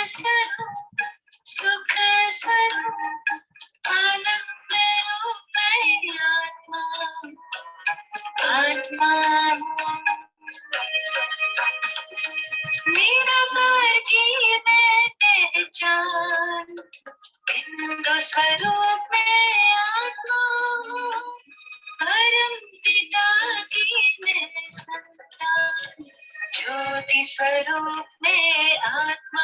स्वरूप सुख स्वरूप आनंद रूप मैं आत्मा आत्मा निराकार की मैं पहचान बिंदु स्वरूप में आत्मा परम पिता की मैं संतान ज्योति स्वरूप में आत्मा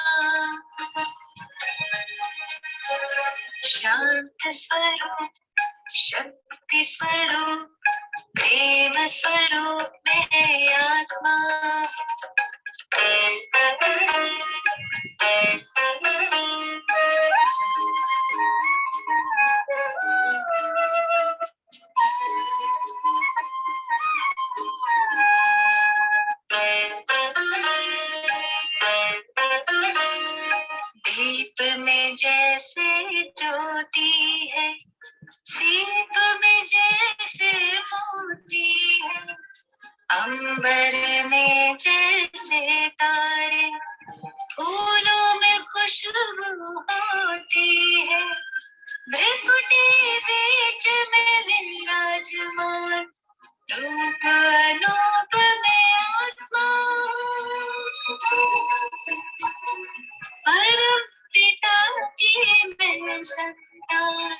शांत स्वरूप शक्ति स्वरूप प्रेम स्वरूप में आत्मा दीप में जैसे ज्योति है सीप में जैसे मोती है अंबर में जैसे तारे फूलों में खुशबू होती है भ्रिकुटी बीच में विराजमान रूप अनूप में आत्मा परम पिता की मैं संतान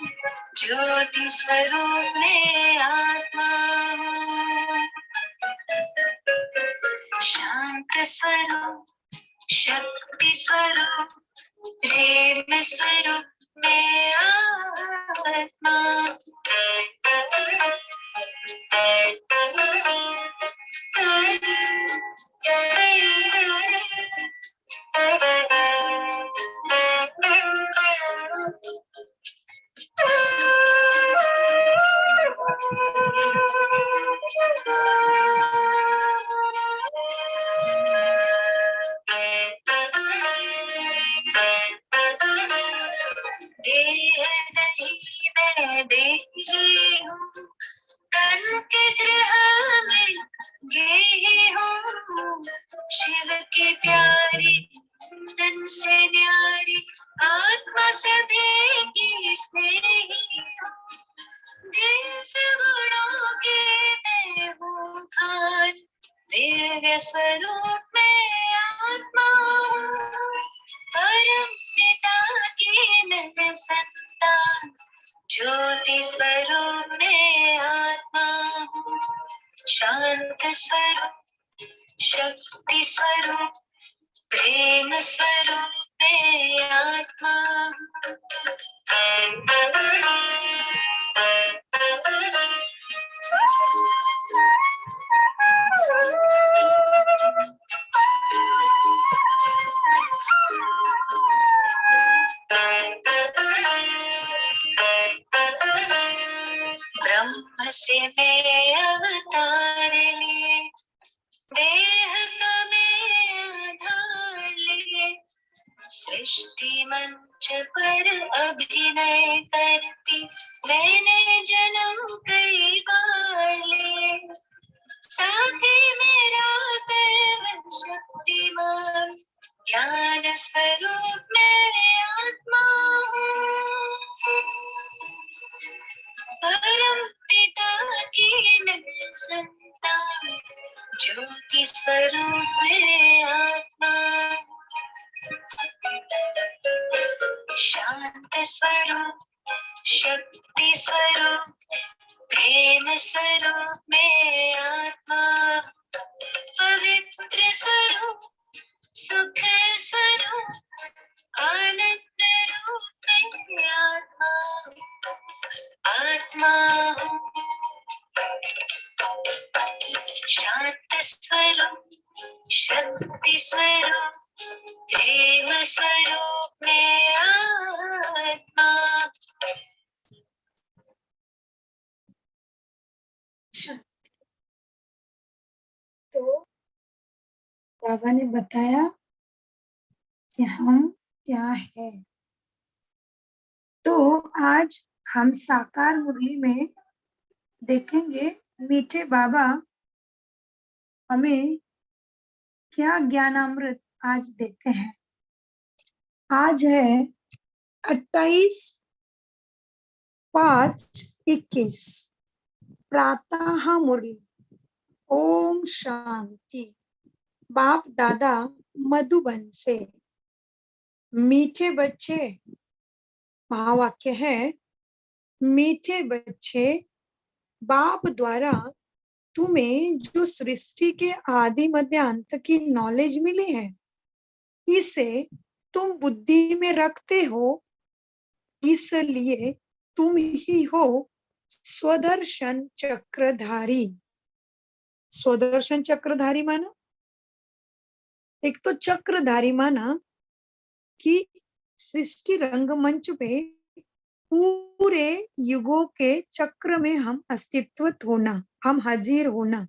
ज्योति स्वरूप में आत्मा शांत स्वरूप शक्ति स्वरूप प्रेम स्वरूप में आत्मा देह नहीं मैं देही हूँ तन के ग्रह में गेही हूँ शिव की प्यारी तन से न्यारी आत्मा सभी की स्नेही हूँ दिव्य गुणों के मैं हूँ खान दिव्य स्वरूप में आत्मा परम पिता की मैं संतान ज्योति स्वरूप में आत्मा शांत स्वरूप शक्ति स्वरूप प्रेम स्वरूप में आत्मा ब्रह्म से मैं अवतार लिए देह का मैं आधार लिए सृष्टि मंच पर अभिनय करती मैंने जन्म कई बार लिए साथी मेरा सर्व शक्तिमान ज्ञान स्वरूप में आत्मा परम पिता की मैं संतान ज्योति स्वरूप में आत्मा शांत स्वरूप शक्ति स्वरूप प्रेम स्वरूप में आत्मा पवित्र स्वरूप सुख स्वरूप आनंद रूप में आत्मा आत्मा हूँ शांत स्वरूप शक्ति स्वरूप प्रेम स्वरूप में आत्मा तो बाबा ने बताया कि हम क्या है। तो आज हम साकार मुरली में देखेंगे मीठे बाबा हमें क्या ज्ञानामृत आज देते हैं। आज है 28/5/21। प्रातः मुरली। ओम शांति। बाप दादा मधुबन से। मीठे बच्चे, महावाक्य है, मीठे बच्चे, बाप द्वारा तुम्हें जो सृष्टि के आदि मध्य अंत की नॉलेज मिली है, इसे तुम बुद्धि में रखते हो, इसलिए तुम ही हो स्वदर्शन चक्रधारी। स्वदर्शन चक्रधारी माना, एक तो चक्रधारी माना कि सृष्टि रंगमंच पे पूरे युगों के चक्र में हम अस्तित्व होना, हम हाजिर होना।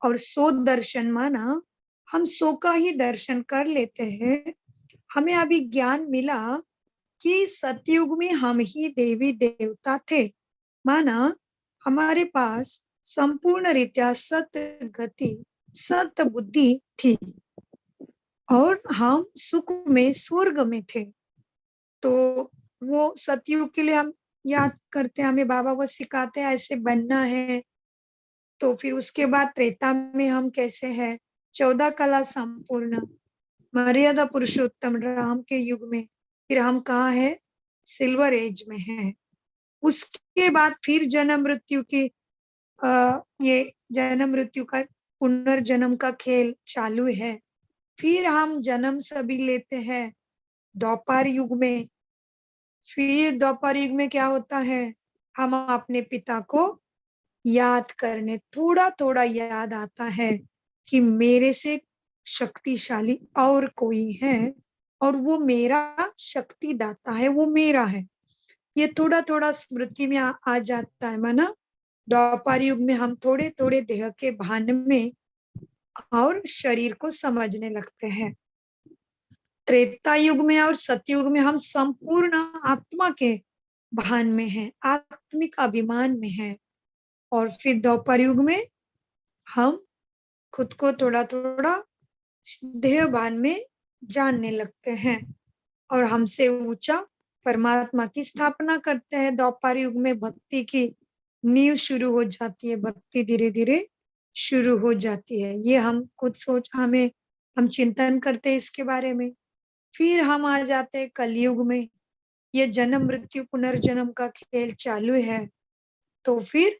और सो दर्शन माना हम सो का ही दर्शन कर लेते हैं। हमें अभी ज्ञान मिला कि सतयुग में हम ही देवी देवता थे, माना हमारे पास संपूर्ण रीत्या सत गति, सत बुद्धि थी और हम सुख में स्वर्ग में थे। तो वो सतयुग के लिए हम याद करते हैं, हमें बाबा वो सिखाते हैं ऐसे बनना है। तो फिर उसके बाद त्रेता में हम कैसे हैं, 14 कला संपूर्ण मर्यादा पुरुषोत्तम राम के युग में फिर हम कहाँ है, सिल्वर एज में है। उसके बाद फिर जन्म मृत्यु की ये जन्म मृत्यु का पुनर्जन्म का खेल चालू है। फिर हम जन्म सभी लेते हैं द्वापर युग में। फिर द्वापर युग में क्या होता है, हम अपने पिता को याद करने, थोड़ा थोड़ा याद आता है कि मेरे से शक्तिशाली और कोई है और वो मेरा शक्ति दाता है, वो मेरा है। ये थोड़ा थोड़ा स्मृति में आ जाता है। माना द्वापर युग में हम थोड़े थोड़े देह के भान में और शरीर को समझने लगते हैं। त्रेता युग में और सतयुग में हम संपूर्ण आत्मा के भान में हैं, आत्मिक अभिमान में हैं। और फिर द्वापर युग में हम खुद को थोड़ा थोड़ा देह भान में जानने लगते हैं और हमसे ऊंचा परमात्मा की स्थापना करते हैं। द्वापर युग में भक्ति की नींव शुरू हो जाती है, भक्ति धीरे धीरे शुरू हो जाती है। ये हम खुद सोच, हम चिंतन करते हैं इसके बारे में। फिर हम आ जाते हैं कलयुग में। ये जन्म मृत्यु पुनर्जन्म का खेल चालू है। तो फिर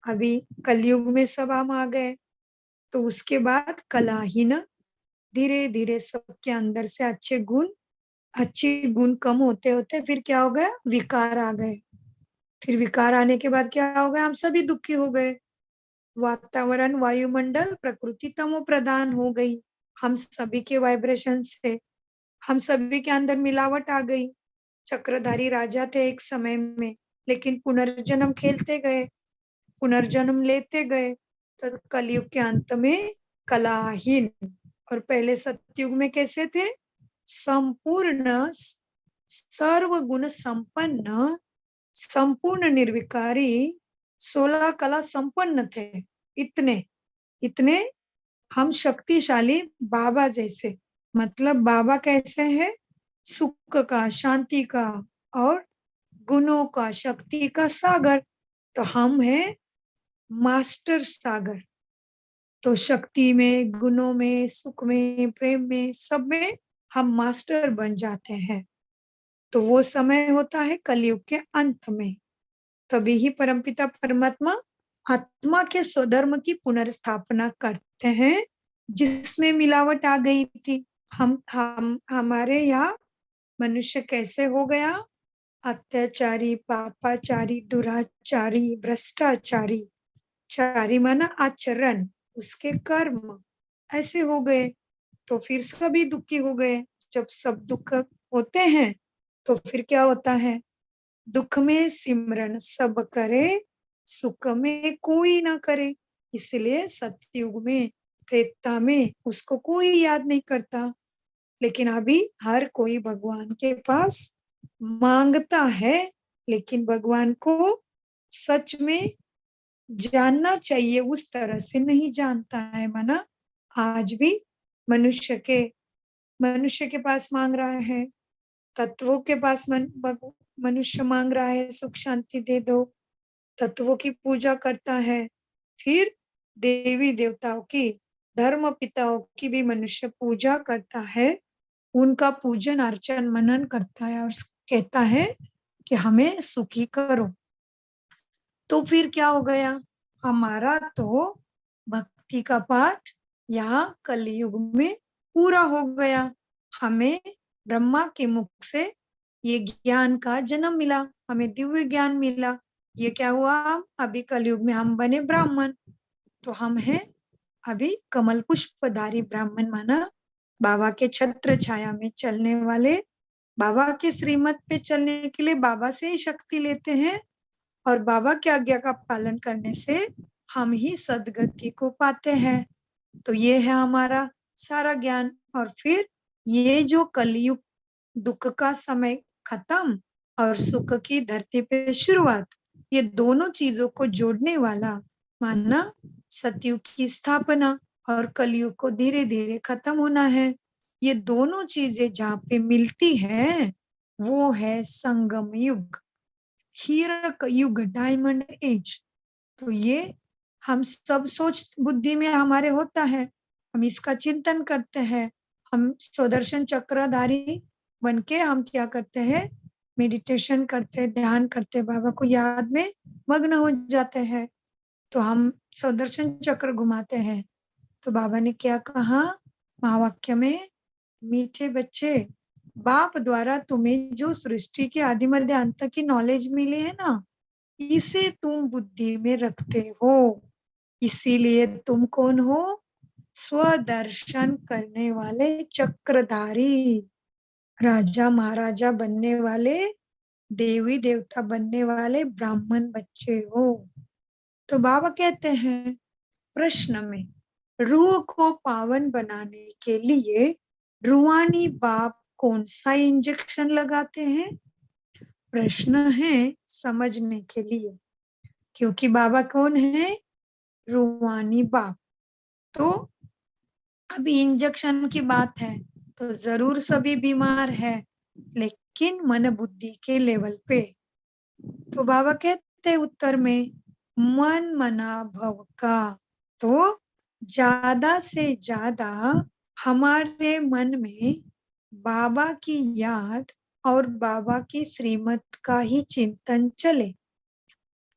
अभी कलयुग में सब हम आ गए। तो उसके बाद कलाहीन, धीरे धीरे सबके अंदर से अच्छे गुण कम होते होते फिर क्या हो गया, विकार आ गए। फिर विकार आने के बाद क्या हो गया, हम सभी दुखी हो गए। वातावरण, वायुमंडल, प्रकृति तमो प्रधान हो गई। हम सभी के वाइब्रेशन से हम सभी के अंदर मिलावट आ गई। चक्रधारी राजा थे एक समय में, लेकिन पुनर्जन्म खेलते गए, पुनर्जन्म लेते गए। तो कलयुग के अंत में कलाहीन। और पहले सतयुग में कैसे थे, संपूर्ण सर्व गुण संपन्न, संपूर्ण निर्विकारी, 16 कला संपन्न थे। इतने इतने हम शक्तिशाली बाबा जैसे। मतलब बाबा कैसे है, सुख का, शांति का और गुणों का, शक्ति का सागर। तो हम हैं मास्टर सागर। तो शक्ति में, गुणों में, सुख में, प्रेम में, सब में हम मास्टर बन जाते हैं। तो वो समय होता है कलयुग के अंत में। तभी ही परमपिता परमात्मा आत्मा के स्वधर्म की पुनर्स्थापना करते हैं, जिसमें मिलावट आ गई थी। हम हमारे यहाँ मनुष्य कैसे हो गया, अत्याचारी, पापाचारी, दुराचारी, भ्रष्टाचारी। चारी माना आचरण, उसके कर्म ऐसे हो गए। तो फिर सभी दुखी हो गए। जब सब दुख होते हैं तो फिर क्या होता है, दुख में सिमरन सब करे, सुख में कोई ना करे। इसलिए सतयुग में, त्रेता में उसको कोई याद नहीं करता। लेकिन अभी हर कोई भगवान के पास मांगता है, लेकिन भगवान को सच में जानना चाहिए, उस तरह से नहीं जानता है। माना आज भी मनुष्य के पास मांग रहा है। तत्वों के पास मनुष्य मांग रहा है सुख शांति दे दो, तत्वों की पूजा करता है। फिर देवी देवताओं की, धर्म पिताओं की भी मनुष्य पूजा करता है, उनका पूजन अर्चन मनन करता है और कहता है कि हमें सुखी करो। तो फिर क्या हो गया, हमारा तो भक्ति का पाठ यहाँ कलयुग में पूरा हो गया। हमें ब्रह्मा के मुख से ये ज्ञान का जन्म मिला, हमें दिव्य ज्ञान मिला। ये क्या हुआ, अभी कलयुग में हम बने ब्राह्मण। तो हम हैं अभी कमल पुष्पधारी ब्राह्मण, माना बाबा के छत्र छाया में चलने वाले, बाबा के श्रीमत पे चलने के लिए बाबा से ही शक्ति लेते हैं, और बाबा की आज्ञा का पालन करने से हम ही सदगति को पाते हैं। तो ये है हमारा सारा ज्ञान। और फिर ये जो कलयुग, दुख का समय खत्म और सुख की धरती पे शुरुआत, ये दोनों चीजों को जोड़ने वाला, मानना सतयुग की स्थापना और कलयुग को धीरे धीरे खत्म होना है, ये दोनों चीजें जहाँ पे मिलती है वो है संगम युग, हीरक युग, डायमंड एज। तो ये हम सब सोच बुद्धि में हमारे होता है, हम इसका चिंतन करते हैं, हम सुदर्शन चक्रधारी बन के हम क्या करते हैं, मेडिटेशन करते, ध्यान करते, बाबा को याद में मग्न हो जाते हैं। तो हम सुदर्शन चक्र घुमाते हैं। तो बाबा ने क्या कहा महावाक्य में, मीठे बच्चे, बाप द्वारा तुम्हें जो सृष्टि के आदि मध्य अंत की नॉलेज मिली है ना, इसे तुम बुद्धि में रखते हो। इसीलिए तुम कौन हो, स्वदर्शन करने वाले चक्रधारी, राजा महाराजा बनने वाले, देवी देवता बनने वाले ब्राह्मण बच्चे हो। तो बाबा कहते हैं प्रश्न में, रूह को पावन बनाने के लिए रूहानी बाप कौन सा इंजेक्शन लगाते हैं? प्रश्न है समझने के लिए, क्योंकि बाबा कौन है, रूहानी बाप। तो अभी इंजेक्शन की बात है तो जरूर सभी बीमार है, लेकिन मन बुद्धि के लेवल पे। तो बाबा कहते हैं उत्तर में, मन मना भव का। तो ज्यादा से ज्यादा हमारे मन में बाबा की याद और बाबा की श्रीमत का ही चिंतन चले।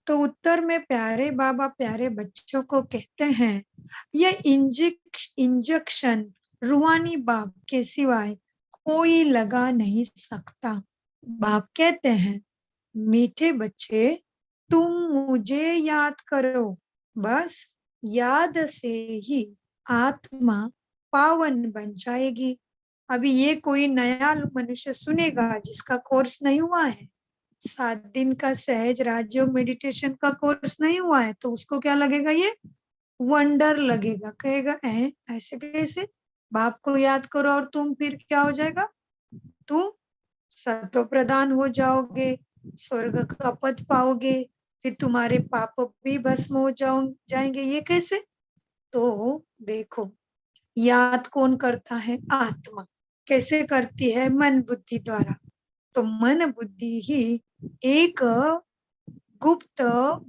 तो उत्तर में प्यारे बाबा प्यारे बच्चों को कहते हैं, यह इंजेक्शन रूहानी बाप के सिवाय कोई लगा नहीं सकता। बाप कहते हैं, मीठे बच्चे तुम मुझे याद करो, बस याद से ही आत्मा पावन बन जाएगी। अभी ये कोई नया मनुष्य सुनेगा जिसका कोर्स नहीं हुआ है, 7 दिन का सहज राज्य मेडिटेशन का कोर्स नहीं हुआ है, तो उसको क्या लगेगा, ये वंडर लगेगा, कहेगा ऐसे कैसे, बाप को याद करो और तुम फिर क्या हो जाएगा, तुम सत्व प्रदान हो जाओगे, स्वर्ग का पद पाओगे, फिर तुम्हारे पाप भी भस्म हो जाएंगे, ये कैसे? तो देखो, याद कौन करता है, आत्मा। कैसे करती है, मन बुद्धि द्वारा। तो मन बुद्धि ही एक गुप्त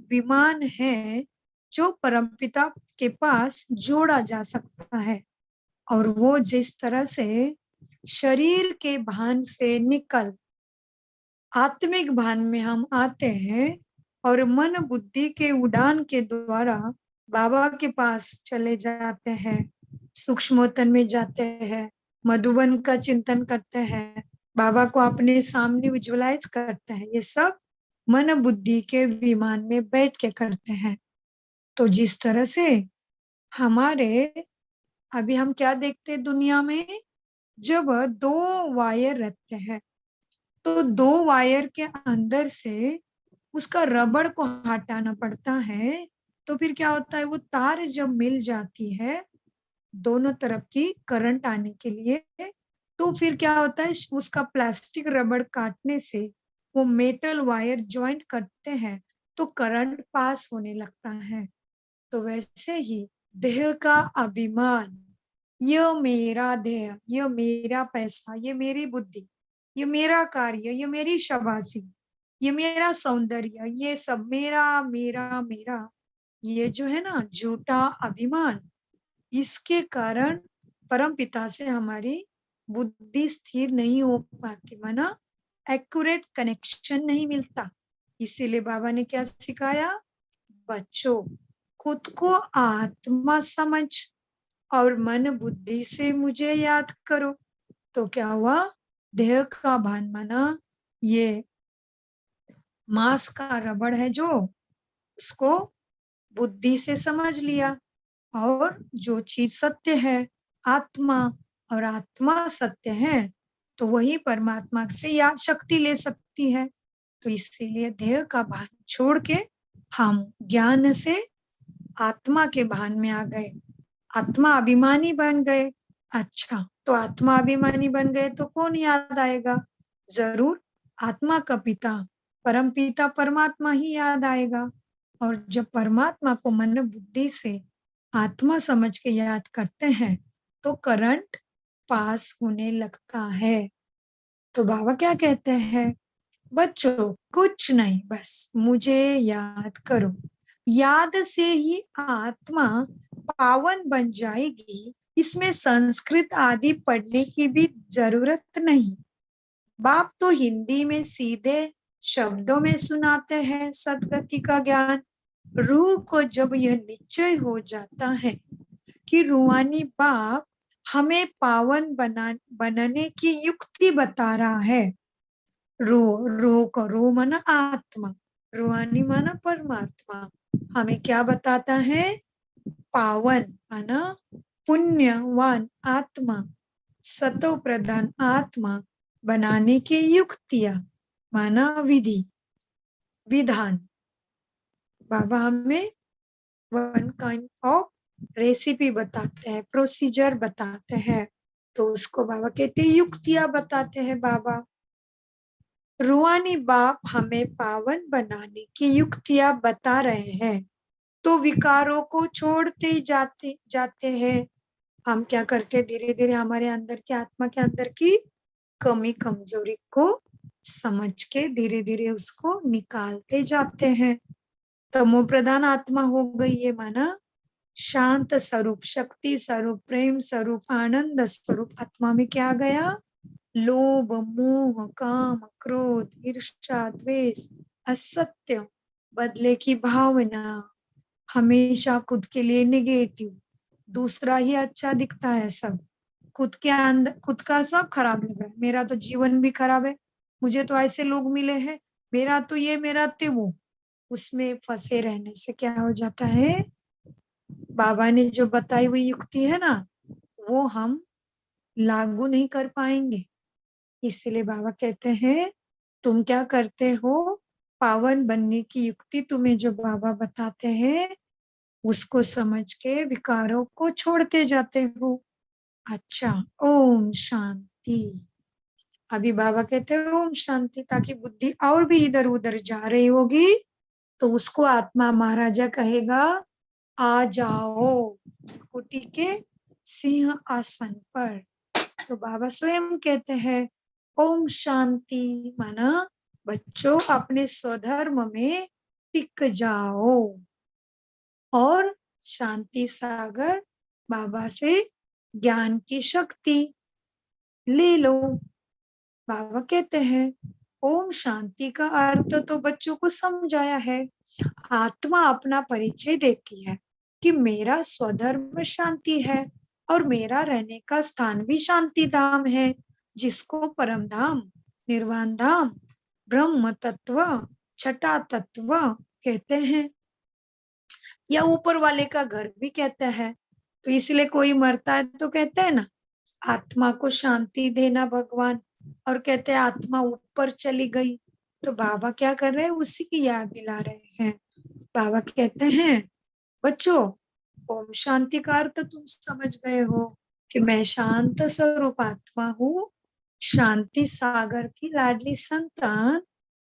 विमान है जो परमपिता के पास जोड़ा जा सकता है। और वो जिस तरह से शरीर के भान से निकल आत्मिक भान में हम आते हैं और मन बुद्धि के उड़ान के द्वारा बाबा के पास चले जाते हैं, सूक्ष्मोतन में जाते हैं, मधुबन का चिंतन करते हैं, बाबा को अपने सामने विजुअलाइज करते हैं, ये सब मन बुद्धि के विमान में बैठ के करते हैं। तो जिस तरह से हमारे अभी हम क्या देखते हैं दुनिया में, जब 2 वायर रहते हैं तो 2 वायर के अंदर से उसका रबड़ को हटाना पड़ता है, तो फिर क्या होता है, वो तार जब मिल जाती है दोनों तरफ की करंट आने के लिए, तो फिर क्या होता है, उसका प्लास्टिक रबड़ काटने से वो मेटल वायर ज्वाइंट करते हैं तो करंट पास होने लगता है। तो वैसे ही देह का अभिमान, यह मेरा देह, यह मेरा पैसा, ये मेरी बुद्धि, ये मेरा कार्य, ये मेरी शाबाशी, ये मेरा सौंदर्य, ये सब मेरा मेरा मेरा, ये जो है ना झूठा अभिमान, इसके कारण परम पिता से हमारी बुद्धि स्थिर नहीं हो पाती, माना एक्यूरेट कनेक्शन नहीं मिलता। इसीलिए बाबा ने क्या सिखाया, बच्चों खुद को आत्मा समझ और मन बुद्धि से मुझे याद करो। तो क्या हुआ, देह का भान, माना ये मांस का रबड़ है जो, उसको बुद्धि से समझ लिया, और जो चीज सत्य है आत्मा, और आत्मा सत्य है, तो वही परमात्मा से याद शक्ति ले सकती है। तो इसीलिए देह का भान छोड़ के हम ज्ञान से आत्मा के भान में आ गए, आत्मा अभिमानी बन गए। अच्छा, तो आत्मा अभिमानी बन गए तो कौन याद आएगा, जरूर आत्मा का पिता परम पिता परमात्मा ही याद आएगा। और जब परमात्मा को मन बुद्धि से आत्मा समझ के याद करते हैं तो करंट पास होने लगता है। तो बाबा क्या कहते हैं, बच्चों कुछ नहीं, बस मुझे याद करो, याद से ही आत्मा पावन बन जाएगी। इसमें संस्कृत आदि पढ़ने की भी जरूरत नहीं। बाप तो हिंदी में सीधे शब्दों में सुनाते हैं सदगति का ज्ञान। रूह को जब यह निश्चय हो जाता है कि रूहानी बाप हमें पावन बनने की युक्ति बता रहा है। रूह को, रूह माना आत्मा, रूहानी माना परमात्मा, हमें क्या बताता है, पावन माना पुण्यवान आत्मा, सतो प्रधान आत्मा बनाने की युक्तियां माना विधि विधान। बाबा हमें वन काइंड ऑफ रेसिपी बताते हैं, प्रोसीजर बताते हैं, तो उसको बाबा कहते हैं युक्तियां बताते हैं बाबा। रूहानी बाप हमें पावन बनाने की युक्तियां बता रहे हैं, तो विकारों को छोड़ते जाते जाते हैं। हम क्या करते, धीरे धीरे हमारे अंदर की आत्मा के अंदर की कमी कमजोरी को समझ के धीरे धीरे उसको निकालते जाते हैं। तमो प्रधान आत्मा हो गई है, माना शांत स्वरूप, शक्ति स्वरूप, प्रेम स्वरूप, आनंद स्वरूप आत्मा में क्या गया, लोभ मोह काम क्रोध ईर्ष्या द्वेष असत्य, बदले की भावना, हमेशा खुद के लिए नेगेटिव, दूसरा ही अच्छा दिखता है सब, खुद के अंदर खुद का सब खराब लग रहा है, मेरा तो जीवन भी खराब है, मुझे तो ऐसे लोग मिले हैं, मेरा तो ये मेरा ते वो, उसमें फंसे रहने से क्या हो जाता है, बाबा ने जो बताई हुई युक्ति है ना, वो हम लागू नहीं कर पाएंगे। इसलिए बाबा कहते हैं तुम क्या करते हो, पावन बनने की युक्ति तुम्हें जो बाबा बताते हैं उसको समझ के विकारों को छोड़ते जाते हो। अच्छा, ओम शांति। अभी बाबा कहते हैं ओम शांति, ताकि बुद्धि और भी इधर उधर जा रही होगी तो उसको आत्मा महाराजा कहेगा आ जाओ कुटी के सिंह आसन पर। तो बाबा स्वयं कहते हैं ओम शांति, माना बच्चों अपने स्वधर्म में टिक जाओ और शांति सागर बाबा से ज्ञान की शक्ति ले लो। बाबा कहते हैं ओम शांति का अर्थ तो बच्चों को समझाया है। आत्मा अपना परिचय देती है कि मेरा स्वधर्म शांति है और मेरा रहने का स्थान भी शांति धाम है, जिसको परम धाम, निर्वाण धाम, ब्रह्म तत्व, छठा तत्व कहते हैं, या ऊपर वाले का घर भी कहते हैं। तो इसलिए कोई मरता है तो कहते हैं ना आत्मा को शांति देना भगवान, और कहते हैं आत्मा ऊपर चली गई। तो बाबा क्या कर रहे हैं, उसी की याद दिला रहे हैं। बाबा कहते हैं बच्चों ओम शांति का अर्थ तुम समझ गए हो कि मैं शांत स्वरूप आत्मा हूँ, शांति सागर की लाडली संतान,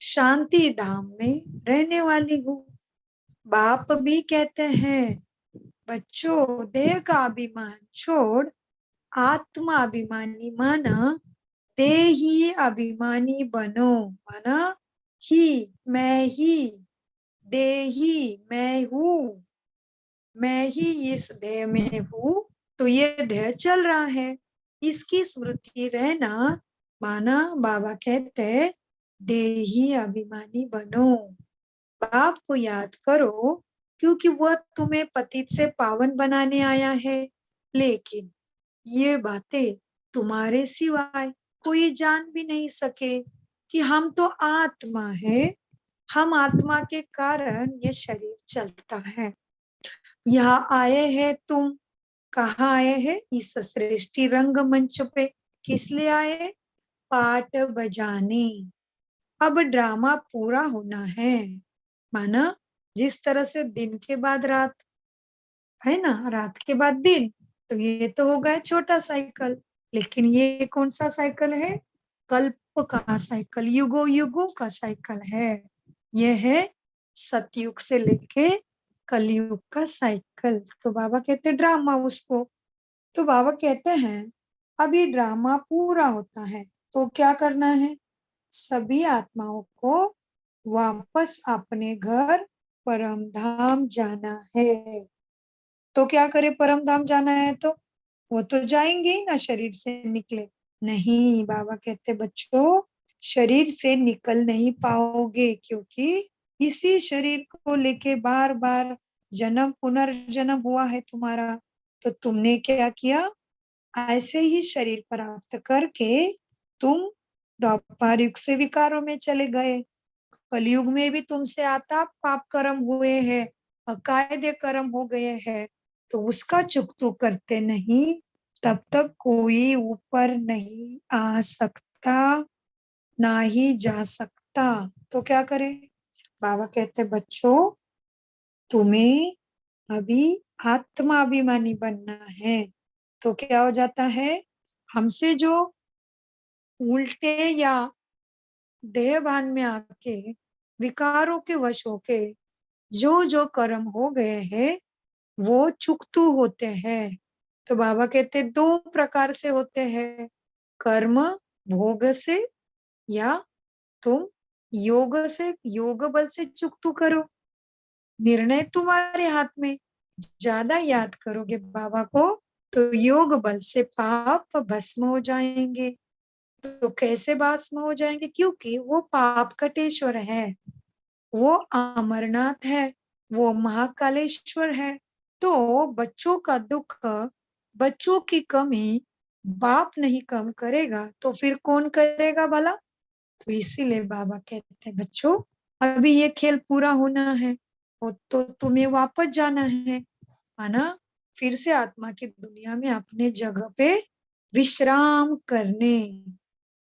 शांति धाम में रहने वाली हूँ। बाप भी कहते हैं बच्चों देह का अभिमान छोड़ आत्मा अभिमानी माना देही अभिमानी बनो, माना ही, मैं ही, देही मैं हूँ, मैं ही इस देह में हूँ। तो ये देह चल रहा है, इसकी स्मृति रहना, माना बाबा कहते देही अभिमानी बनो, बाप को याद करो, क्योंकि वह तुम्हें पतित से पावन बनाने आया है। लेकिन ये बातें तुम्हारे सिवाय कोई जान भी नहीं सके कि हम तो आत्मा है, हम आत्मा के कारण ये शरीर चलता है। यहाँ आए हैं तुम, कहाँ आए हैं? इस सृष्टि रंग मंच पे किस लिए आए? पाठ बजाने। अब ड्रामा पूरा होना है, माना जिस तरह से दिन के बाद रात है ना, रात के बाद दिन, तो ये तो हो गया छोटा साइकिल। लेकिन ये कौन सा साइकिल है? कल्प का साइकिल, युगो युगो का साइकिल है। ये है सतयुग से लेके कलयुग का साइकिल। तो बाबा कहते ड्रामा उसको। तो बाबा कहते हैं अभी ड्रामा पूरा होता है, तो क्या करना है? सभी आत्माओं को वापस अपने घर परम धाम जाना है। तो क्या करे? परम धाम जाना है तो वो तो जाएंगे ही ना, शरीर से निकले नहीं। बाबा कहते बच्चों, शरीर से निकल नहीं पाओगे, क्योंकि इसी शरीर को लेके बार बार जन्म पुनर्जन्म हुआ है तुम्हारा। तो तुमने क्या किया? ऐसे ही शरीर प्राप्त करके तुम द्वापर युग से विकारों में चले गए। कलयुग में भी तुमसे आता पाप कर्म हुए हैं, अकायदे कर्म हो गए हैं, तो उसका चुकतू करते नहीं, तब तक कोई ऊपर नहीं आ सकता, ना ही जा सकता। तो क्या करे? बाबा कहते बच्चों, तुम्हें अभी आत्माभिमानी बनना है। तो क्या हो जाता है? हमसे जो उल्टे या देहभान में आके विकारों के वश होके जो जो कर्म हो गए हैं वो चुकतू होते हैं। तो बाबा कहते दो प्रकार से होते हैं, कर्म भोग से, या तुम योग से, योग बल से चुकतू करो। निर्णय तुम्हारे हाथ में। ज्यादा याद करोगे बाबा को तो योग बल से पाप भस्म हो जाएंगे। तो कैसे भस्म हो जाएंगे? क्योंकि वो पाप कटेश्वर है, वो अमरनाथ है, वो महाकालेश्वर है। तो बच्चों का दुख, बच्चों की कमी बाप नहीं कम करेगा तो फिर कौन करेगा भला? तो इसीलिए बाबा कहते हैं बच्चों, अभी ये खेल पूरा होना है, और तो तुम्हें वापस जाना है, माना फिर से आत्मा की दुनिया में अपने जगह पे विश्राम करने।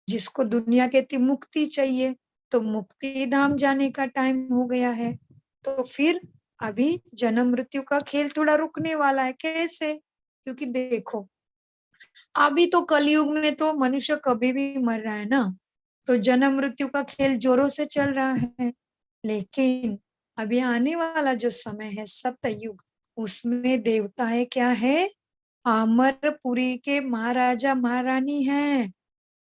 जिसको दुनिया कहती मुक्ति चाहिए, तो मुक्ति धाम जाने का टाइम हो गया है। तो फिर अभी जन्म मृत्यु का खेल थोड़ा रुकने वाला है। कैसे? क्योंकि देखो, अभी तो कलयुग में तो मनुष्य कभी भी मर रहा है ना, तो जन्म मृत्यु का खेल जोरों से चल रहा है। लेकिन अभी आने वाला जो समय है सतयुग, उसमें देवताएं क्या है? अमरपुरी के महाराजा महारानी हैं,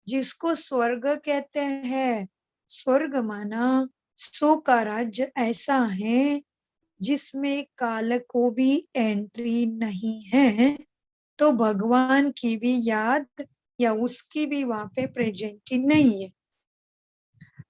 जिसको स्वर्ग कहते हैं। स्वर्ग माना सो का राज्य ऐसा है जिसमें काल को भी एंट्री नहीं है, तो भगवान की भी याद या उसकी भी वहां पे प्रेजेंट नहीं है।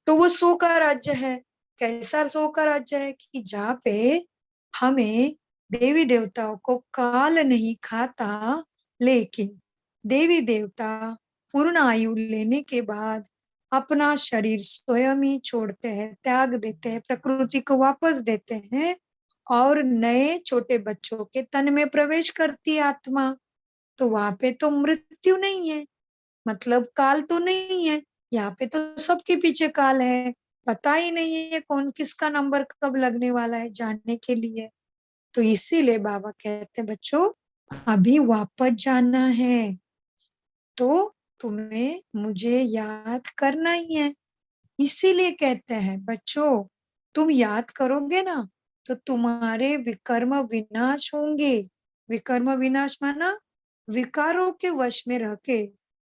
तो वो सो का राज्य है। कैसा सो का राज्य है? कि जहाँ पे हमें देवी देवताओं को काल नहीं खाता, लेकिन देवी देवता पूर्ण आयु लेने के बाद अपना शरीर स्वयं ही छोड़ते हैं, त्याग देते हैं, प्रकृति को वापस देते हैं, और नए छोटे बच्चों के तन में प्रवेश करती है आत्मा। तो वहां पे तो मृत्यु नहीं है, मतलब काल तो नहीं है। यहाँ पे तो सबके पीछे काल है, पता ही नहीं है कौन किसका नंबर कब लगने वाला है जानने के लिए। तो इसीलिए बाबा कहते हैं बच्चों, अभी वापस जाना है, तो तुम्हें मुझे याद करना ही है। इसीलिए कहते हैं बच्चों, तुम याद करोगे ना तो तुम्हारे विकर्म विनाश होंगे। विकर्म विनाश माना विकारों के वश में रह के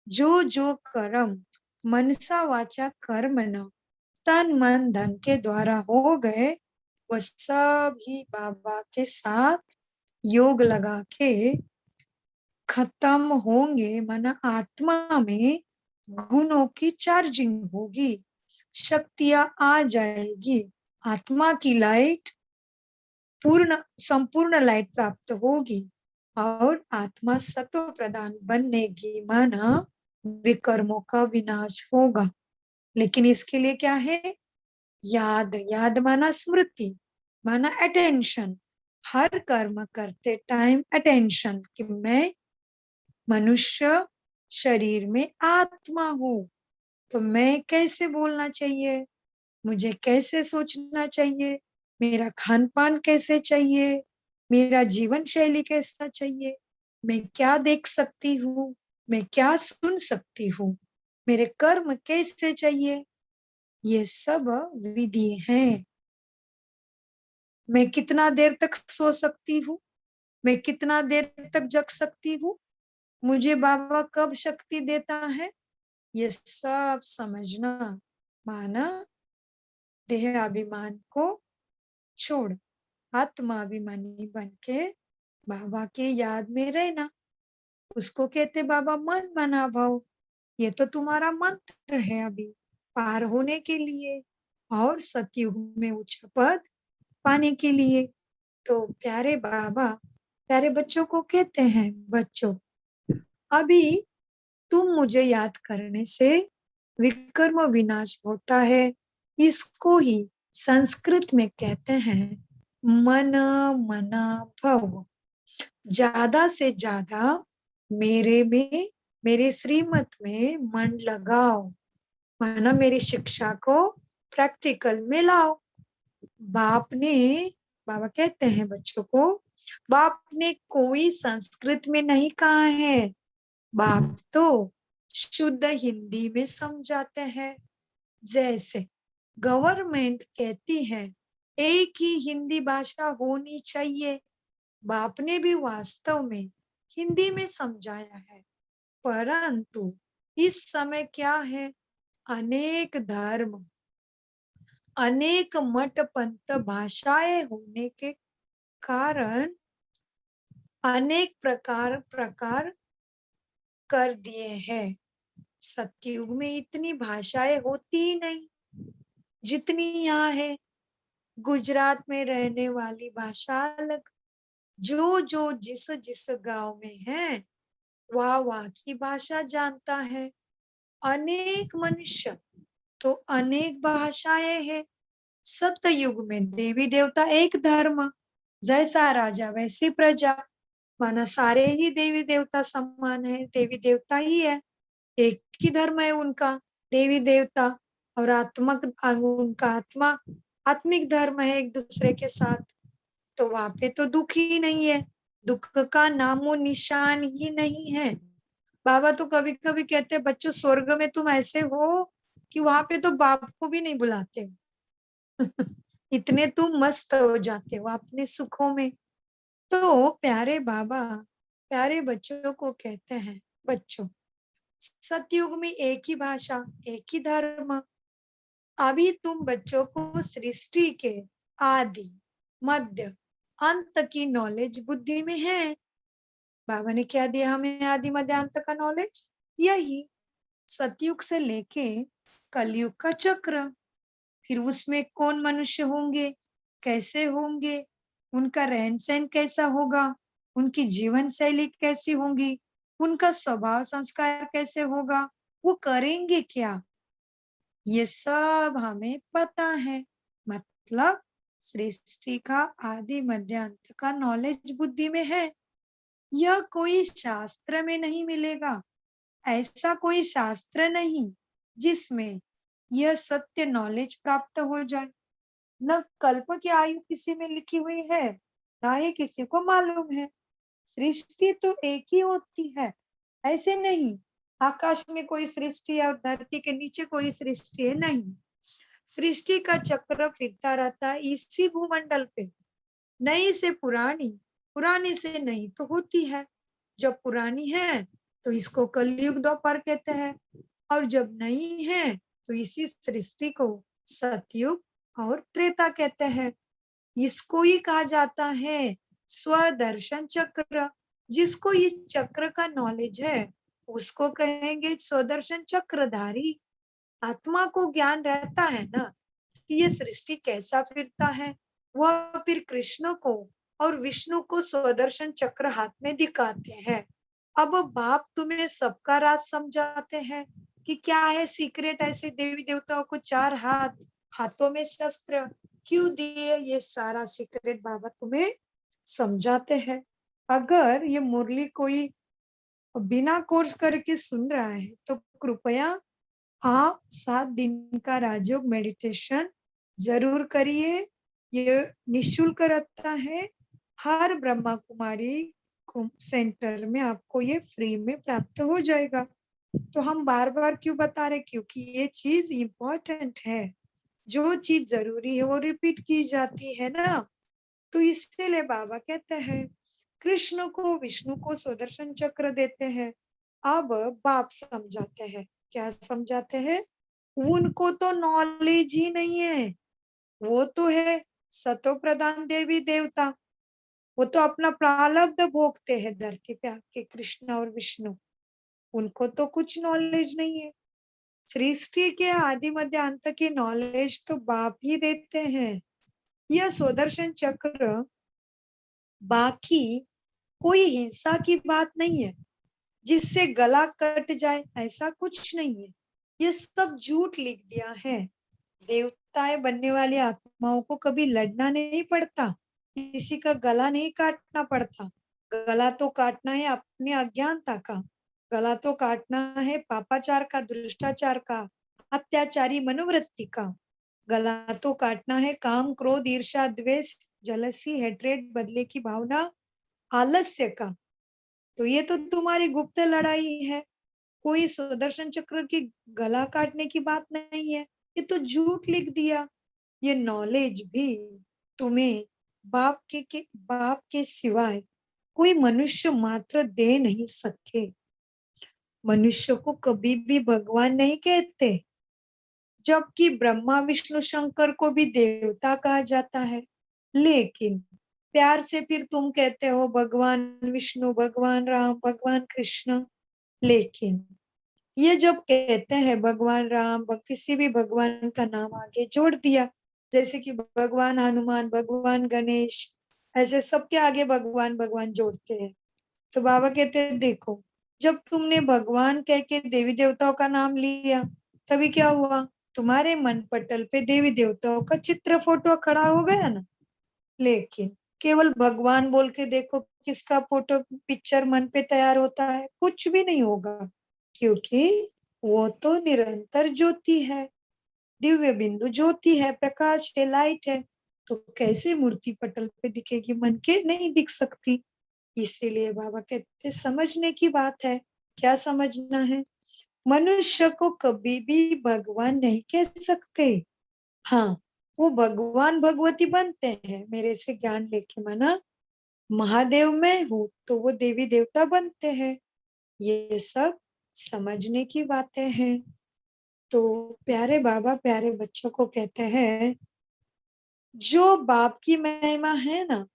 जो कर्म मनसा वाचा कर्म न तन मन धन के द्वारा हो गए, वह सब ही बाबा के साथ योग लगा के खत्म होंगे। माना आत्मा में गुणों की चार्जिंग होगी, शक्तियां आ जाएगी, आत्मा की लाइट संपूर्ण लाइट प्राप्त होगी और आत्मा सत्व प्रधान बनेगी। माना विकर्मों का विनाश होगा। लेकिन इसके लिए क्या है? याद। याद माना स्मृति, माना अटेंशन। हर कर्म करते टाइम अटेंशन कि मैं मनुष्य शरीर में आत्मा हूँ, तो मैं कैसे बोलना चाहिए, मुझे कैसे सोचना चाहिए, मेरा खान पान कैसे चाहिए, मेरा जीवन शैली कैसा चाहिए, मैं क्या देख सकती हूँ, मैं क्या सुन सकती हूँ, मेरे कर्म कैसे चाहिए, ये सब विधि हैं। मैं कितना देर तक सो सकती हूँ, मैं कितना देर तक जग सकती हूँ, मुझे बाबा कब शक्ति देता है, ये सब समझना। माना देह अभिमान को छोड़ आत्माभिमानी बन के बाबा के याद में रहना। उसको कहते बाबा मन मना भाव। ये तो तुम्हारा मंत्र है अभी पार होने के लिए और सतयुग में उच्च पद पाने के लिए। तो प्यारे बाबा प्यारे बच्चों को कहते हैं, बच्चों अभी तुम मुझे याद करने से विकर्म विनाश होता है। इसको ही संस्कृत में कहते हैं मन मना भव। ज्यादा से ज्यादा मेरे में, मेरे श्रीमत में मन लगाओ, माना मेरी शिक्षा को प्रैक्टिकल में लाओ। बाप ने बाबा कहते हैं बच्चों को, बाप ने कोई संस्कृत में नहीं कहा है, बाप तो शुद्ध हिंदी में समझाते हैं। जैसे गवर्नमेंट कहती है एक ही हिंदी भाषा होनी चाहिए, बाप ने भी वास्तव में हिंदी में समझाया है। परंतु इस समय क्या है, अनेक धर्म अनेक मठ पंथ भाषाएं होने के कारण अनेक प्रकार कर दिए हैं। सतयुग में इतनी भाषाएं होती ही नहीं जितनी यहाँ है। गुजरात में रहने वाली भाषा अलग, जो जिस जिस गांव में है वह की भाषा जानता है। अनेक मनुष्य तो अनेक भाषाएं हैं। सतयुग में देवी देवता एक धर्म, जैसा राजा वैसी प्रजा। माना सारे ही देवी देवता समान है, देवी देवता ही है, एक ही धर्म है उनका, देवी देवता। और आत्मक उनका आत्मा आत्मिक धर्म है एक दूसरे के साथ। तो वहां पे तो दुख ही नहीं है, दुख का नामो निशान ही नहीं है। बाबा तो कभी कभी कहते हैं बच्चों स्वर्ग में तुम ऐसे हो कि वहां पे तो बाप को भी नहीं बुलाते इतने तुम मस्त हो जाते हो अपने सुखों में। तो प्यारे बाबा प्यारे बच्चों को कहते हैं, बच्चों सतयुग में एक ही भाषा एक ही धर्म। अभी तुम बच्चों को सृष्टि के आदि मध्य अंत की नॉलेज बुद्धि में है। बाबा ने क्या दिया हमें आदि मध्य अंत का नॉलेज? यही सतयुग से लेके कलयुग का चक्र। फिर उसमें कौन मनुष्य होंगे, कैसे होंगे, उनका रहन सहन कैसा होगा, उनकी जीवन शैली कैसी होगी, उनका स्वभाव संस्कार कैसे होगा, वो करेंगे क्या, ये सब हमें पता है। मतलब सृष्टि का आदि मध्य अंत का नॉलेज बुद्धि में है। यह कोई शास्त्र में नहीं मिलेगा। ऐसा कोई शास्त्र नहीं जिसमें यह सत्य नॉलेज प्राप्त हो जाए। न कल्प की आयु किसी में लिखी हुई है, ना ही किसी को मालूम है। सृष्टि तो एक ही होती है, ऐसे नहीं आकाश में कोई सृष्टि है और धरती के नीचे कोई सृष्टि है, नहीं। सृष्टि का चक्र फिरता रहता है इसी भूमंडल पे। नई से पुरानी, पुरानी से नई तो होती है। जब पुरानी है तो इसको कलयुग द्वापर कहते हैं। और जब नहीं है तो इसी सृष्टि को सतयुग और त्रेता कहते हैं। इसको ही कहा जाता है स्वदर्शन चक्र। जिसको इस चक्र का नॉलेज है उसको कहेंगे स्वदर्शन चक्रधारी। आत्मा को ज्ञान रहता है ना कि ये सृष्टि कैसा फिरता है, वह फिर कृष्ण को और विष्णु को स्वदर्शन चक्र हाथ में दिखाते हैं। अब बाप तुम्हें सबका राज समझाते हैं कि क्या है सीक्रेट, ऐसे देवी देवताओं को चार हाथ, हाथों में शस्त्र क्यों दिए, ये सारा सीक्रेट बाबा तुम्हें समझाते हैं। अगर ये मुरली कोई बिना कोर्स करके सुन रहा है तो कृपया आप 7 दिन का राजयोग मेडिटेशन जरूर करिए। ये निशुल्क रहता है। हर ब्रह्मा कुमारी सेंटर में आपको ये फ्री में प्राप्त हो जाएगा। तो हम बार बार क्यों बता रहे, क्योंकि ये चीज इम्पोर्टेंट है। जो चीज जरूरी है वो रिपीट की जाती है ना। तो इसीलिए बाबा कहते हैं कृष्ण को विष्णु को सुदर्शन चक्र देते हैं। अब बाप समझाते हैं। क्या समझाते हैं? उनको तो नॉलेज ही नहीं है। वो तो है सतो प्रधान देवी देवता। वो तो अपना प्रारब्ध भोगते हैं धरती पे आके, कृष्ण और विष्णु। उनको तो कुछ नॉलेज नहीं है। सृष्टि के आदि मध्य अंत की नॉलेज तो बाप ही देते हैं। यह सुदर्शन चक्र बाकी कोई हिंसा की बात नहीं है, जिससे गला कट जाए, ऐसा कुछ नहीं है। ये सब झूठ लिख दिया है। देवताएं बनने वाली आत्माओं को कभी लड़ना नहीं पड़ता, किसी का गला नहीं काटना पड़ता। गला तो काटना है अपनी अज्ञानता का, गला तो काटना है पापाचार का, दुष्टाचार का, अत्याचारी मनोवृत्ति का। गला तो काटना है काम क्रोध ईर्ष्या द्वेष जलसी हेट्रेड बदले की भावना आलस्य का। तो ये तो तुम्हारी गुप्त लड़ाई है। कोई सुदर्शन चक्र की गला काटने की बात नहीं है। ये तो झूठ लिख दिया। ये नॉलेज भी तुम्हें बाप के सिवाय कोई मनुष्य मात्र दे नहीं सके। मनुष्य को कभी भी भगवान नहीं कहते, जबकि ब्रह्मा विष्णु शंकर को भी देवता कहा जाता है। लेकिन प्यार से फिर तुम कहते हो भगवान विष्णु, भगवान राम, भगवान कृष्ण। लेकिन ये जब कहते हैं भगवान राम, किसी भी भगवान का नाम आगे जोड़ दिया, जैसे कि भगवान हनुमान, भगवान गणेश, ऐसे सबके आगे भगवान भगवान जोड़ते हैं। तो बाबा कहते हैं देखो, जब तुमने भगवान कह के देवी देवताओं का नाम लिया, तभी क्या हुआ? तुम्हारे मन पटल पे देवी देवताओं का चित्र फोटो खड़ा हो गया ना। लेकिन केवल भगवान बोल के देखो, किसका फोटो पिक्चर मन पे तैयार होता है? कुछ भी नहीं होगा, क्योंकि वो तो निरंतर ज्योति है, दिव्य बिंदु ज्योति है, प्रकाश है, लाइट है। तो कैसे मूर्ति पटल पे दिखेगी? मन के नहीं दिख सकती। इसीलिए बाबा कहते समझने की बात है। क्या समझना है? मनुष्य को कभी भी भगवान नहीं कह सकते। हाँ, वो भगवान भगवती बनते हैं मेरे से ज्ञान लेके। माना महादेव में हूँ तो वो देवी देवता बनते हैं। ये सब समझने की बातें हैं। तो प्यारे बाबा प्यारे बच्चों को कहते हैं, जो बाप की महिमा है ना,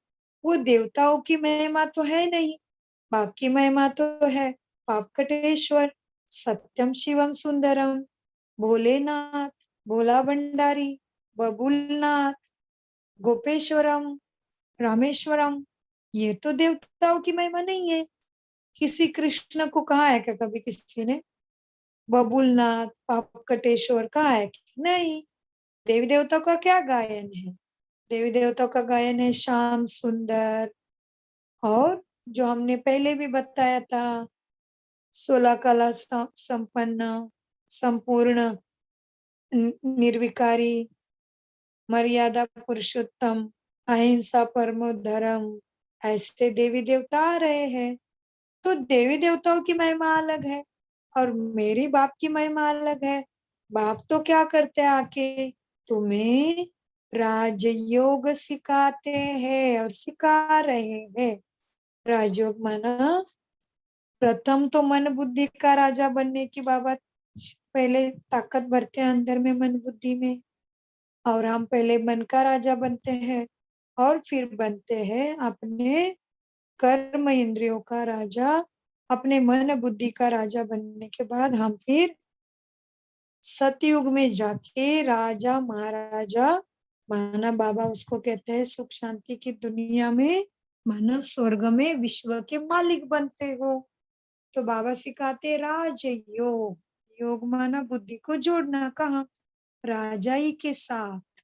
वो देवताओं की महिमा तो है नहीं। बाप की महिमा तो है पापकटेश्वर, सत्यम शिवम सुंदरम, भोलेनाथ, भोला भंडारी, बबुलनाथ, गोपेश्वरम, रामेश्वरम। ये तो देवताओं की महिमा नहीं है। किसी कृष्ण को कहा है क्या कभी किसी ने? बबुलनाथ पापकटेश्वर कहा है कि नहीं? देवी देवताओं का क्या गायन है? देवी देवताओं का गायन है श्याम सुंदर, और जो हमने पहले भी बताया था 16 कला संपन्न, संपूर्ण, निर्विकारी, मर्यादा पुरुषोत्तम, अहिंसा परमो धर्म, ऐसे देवी देवता आ रहे हैं। तो देवी देवताओं की महिमा अलग है और मेरी बाप की महिमा अलग है। बाप तो क्या करते हैं आके? तुम्हें राजयोग सिखाते हैं और सिखा रहे हैं। राजयोग माना प्रथम तो मन बुद्धि का राजा बनने की बाबा पहले ताकत भरते हैं अंदर में, मन बुद्धि में, और हम पहले मन का राजा बनते हैं और फिर बनते हैं अपने कर्म इंद्रियों का राजा। अपने मन बुद्धि का राजा बनने के बाद हम फिर सतयुग में जाके राजा महाराजा, माना बाबा उसको कहते हैं सुख शांति की दुनिया में, माना स्वर्ग में विश्व के मालिक बनते हो। तो बाबा सिखाते राज योग, योग माना बुद्धि को जोड़ना, कहाँ, राजाई के साथ।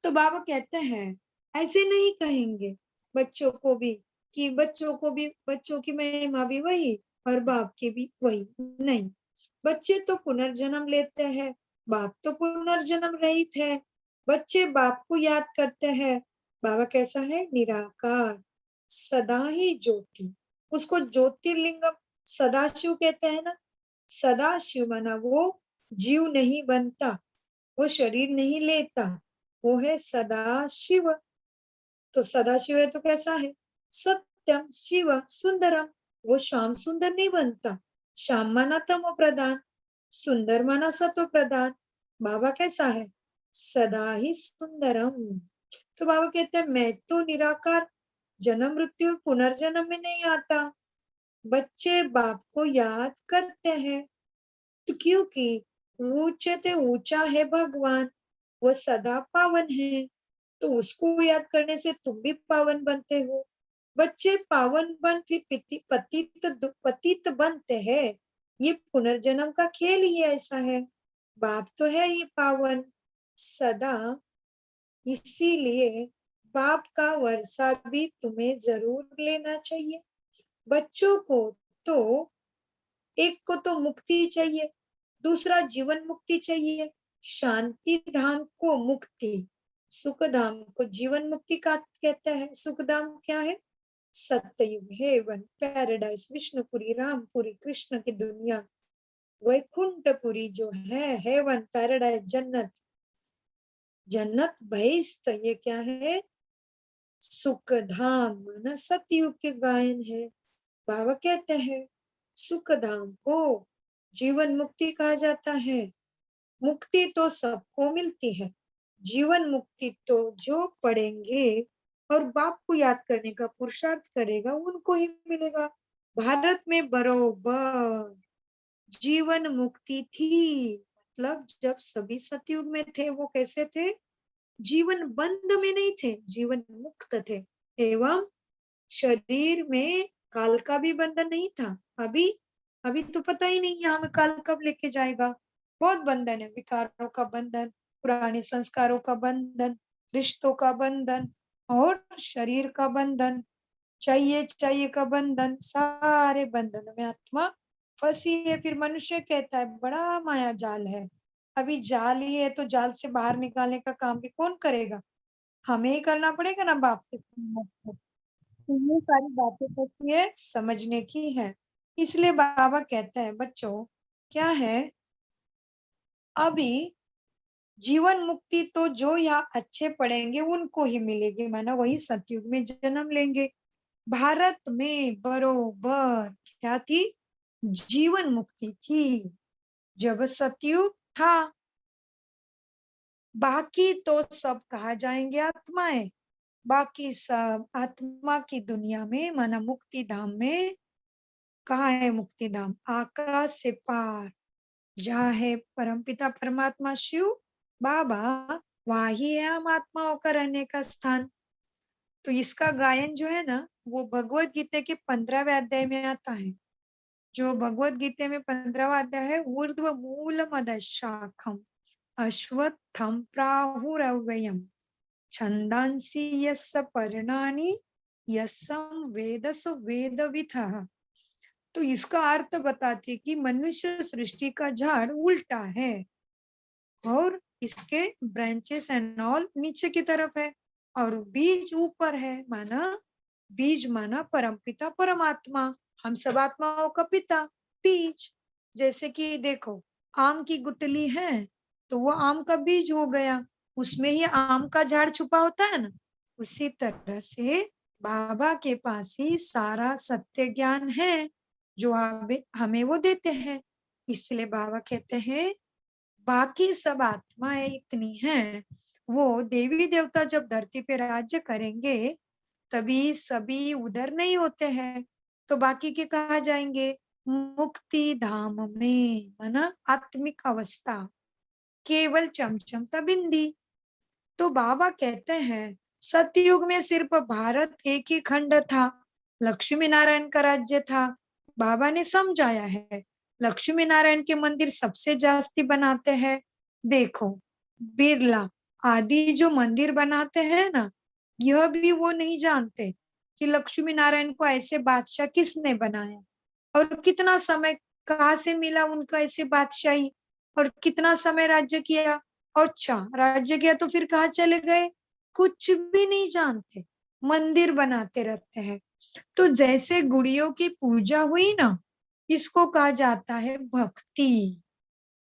तो बाबा कहते हैं ऐसे नहीं कहेंगे बच्चों को भी, कि बच्चों की महिमा भी वही और बाप की भी वही, नहीं। बच्चे तो पुनर्जन्म लेते हैं, बाप तो पुनर्जन्म रहित है। बच्चे बाप को याद करते हैं। बाबा कैसा है, निराकार, सदा ही ज्योति, उसको ज्योतिर्लिंगम सदाशिव कहते हैं ना। सदाशिव माना वो जीव नहीं बनता, वो शरीर नहीं लेता, वो है सदा शिव। तो सदा शिव है तो कैसा है, सत्यम शिव सुंदरम, वो श्याम सुंदर नहीं बनता। श्याम माना तमो प्रधान, सुंदर माना सतो प्रधान। बाबा कैसा है, सदा ही सुंदरम। तो बाबा कहते हैं मैं तो निराकार, जन्म मृत्यु पुनर्जन्म में नहीं आता। बच्चे बाप को याद करते हैं, तो क्योंकि ऊंचे ते ऊंचा है भगवान, वो सदा पावन है, तो उसको याद करने से तुम भी पावन बनते हो। बच्चे पावन बन फिर पतित बनते हैं। ये पुनर्जन्म का खेल ही ऐसा है। बाप तो है ही पावन सदा, इसीलिए बाप का वर्षा भी तुम्हें जरूर लेना चाहिए। बच्चों को तो, एक को तो मुक्ति चाहिए, दूसरा जीवन मुक्ति चाहिए। शांति धाम को मुक्ति, सुख धाम को जीवन मुक्ति का कहता है। सुख धाम क्या है, सत्ययुग, हेवन, पैराडाइस, विष्णुपुरी, रामपुरी, कृष्ण की दुनिया, वैकुंठपुरी जो है, हेवन, पैराडाइस, जन्नत, जन्नत बहिष्ठ, ये क्या है, सुख धाम ना सतयुग के गायन है। बाबा कहते हैं सुख धाम को जीवन मुक्ति कहा जाता है। मुक्ति तो सबको मिलती है, जीवन मुक्ति तो जो पढ़ेंगे और बाप को याद करने का पुरुषार्थ करेगा उनको ही मिलेगा। भारत में बरोबर जीवन मुक्ति थी, मतलब जब सभी सतयुग में थे वो कैसे थे, जीवन बंध में नहीं थे, जीवन मुक्त थे। एवं शरीर में काल का भी बंधन नहीं था। अभी अभी तो पता ही नहीं है हमें काल कब लेके जाएगा। बहुत बंधन है, विकारों का बंधन, पुराने संस्कारों का बंधन, रिश्तों का बंधन और शरीर का बंधन, चाहिए चाहिए का बंधन, सारे बंधन में आत्मा फंसी है। फिर मनुष्य कहता है बड़ा माया जाल है। अभी जाल ही है तो जाल से बाहर निकालने का काम भी कौन करेगा, हमें ही करना पड़ेगा ना बाप के सामने। तो ये सारी बातें बस ये समझने की है। इसलिए बाबा कहता है बच्चों क्या है, अभी जीवन मुक्ति तो जो यहाँ अच्छे पढ़ेंगे उनको ही मिलेगी, माना वही सतयुग में जन्म लेंगे। भारत में बरोबर क्या थी, जीवन मुक्ति थी जब सतयुग था। बाकी तो सब कहा जाएंगे आत्माएं, बाकी सब आत्मा की दुनिया में, माना मुक्ति धाम में। कहाँ है मुक्ति धाम, आकाश से पार, जहाँ है परमपिता परमात्मा शिव बाबा, वहाँ ही है हम आत्माओं का रहने का स्थान। तो इसका गायन जो है ना वो भगवत गीता के 15वें अध्याय में आता है। जो भगवत गीता में 15वां अध्याय है, ऊर्ध्व मूल मद शाखम अश्वत्थम प्राहुरव्ययम छंदांसी यस्य पर्णानि यस्सं वेदस वेदविथः। तो इसका अर्थ बताती कि मनुष्य सृष्टि का झाड़ उल्टा है और इसके ब्रांचेस एंड ऑल नीचे की तरफ है और बीज ऊपर है। माना बीज माना परमपिता परमात्मा, हम सब आत्माओं का पिता बीज। जैसे कि देखो आम की गुठली है तो वो आम का बीज हो गया, उसमें ही आम का झाड़ छुपा होता है ना। उसी तरह से बाबा के पास ही सारा सत्य ज्ञान है जो हमें वो देते हैं। इसलिए बाबा कहते हैं बाकी सब आत्माएं इतनी हैं, वो देवी देवता जब धरती पे राज्य करेंगे तभी सभी उधर नहीं होते हैं, तो बाकी के कहाँ जाएंगे? मुक्ति धाम में, माना आत्मिक अवस्था, केवल चमचमता बिंदी। तो बाबा कहते हैं सतयुग में सिर्फ भारत एक ही खंड था, लक्ष्मी नारायण का राज्य था। बाबा ने समझाया है लक्ष्मी नारायण के मंदिर सबसे जास्ती बनाते हैं। देखो बिरला आदि जो मंदिर बनाते हैं ना, यह भी वो नहीं जानते कि लक्ष्मी नारायण को ऐसे बादशाह किसने बनाया और कितना समय कहाँ से मिला उनका ऐसे बादशाही, और कितना समय राज्य किया। अच्छा राज्य किया तो फिर कहाँ चले गए? कुछ भी नहीं जानते, मंदिर बनाते रहते हैं। तो जैसे गुड़ियों की पूजा हुई ना, इसको कहा जाता है भक्ति।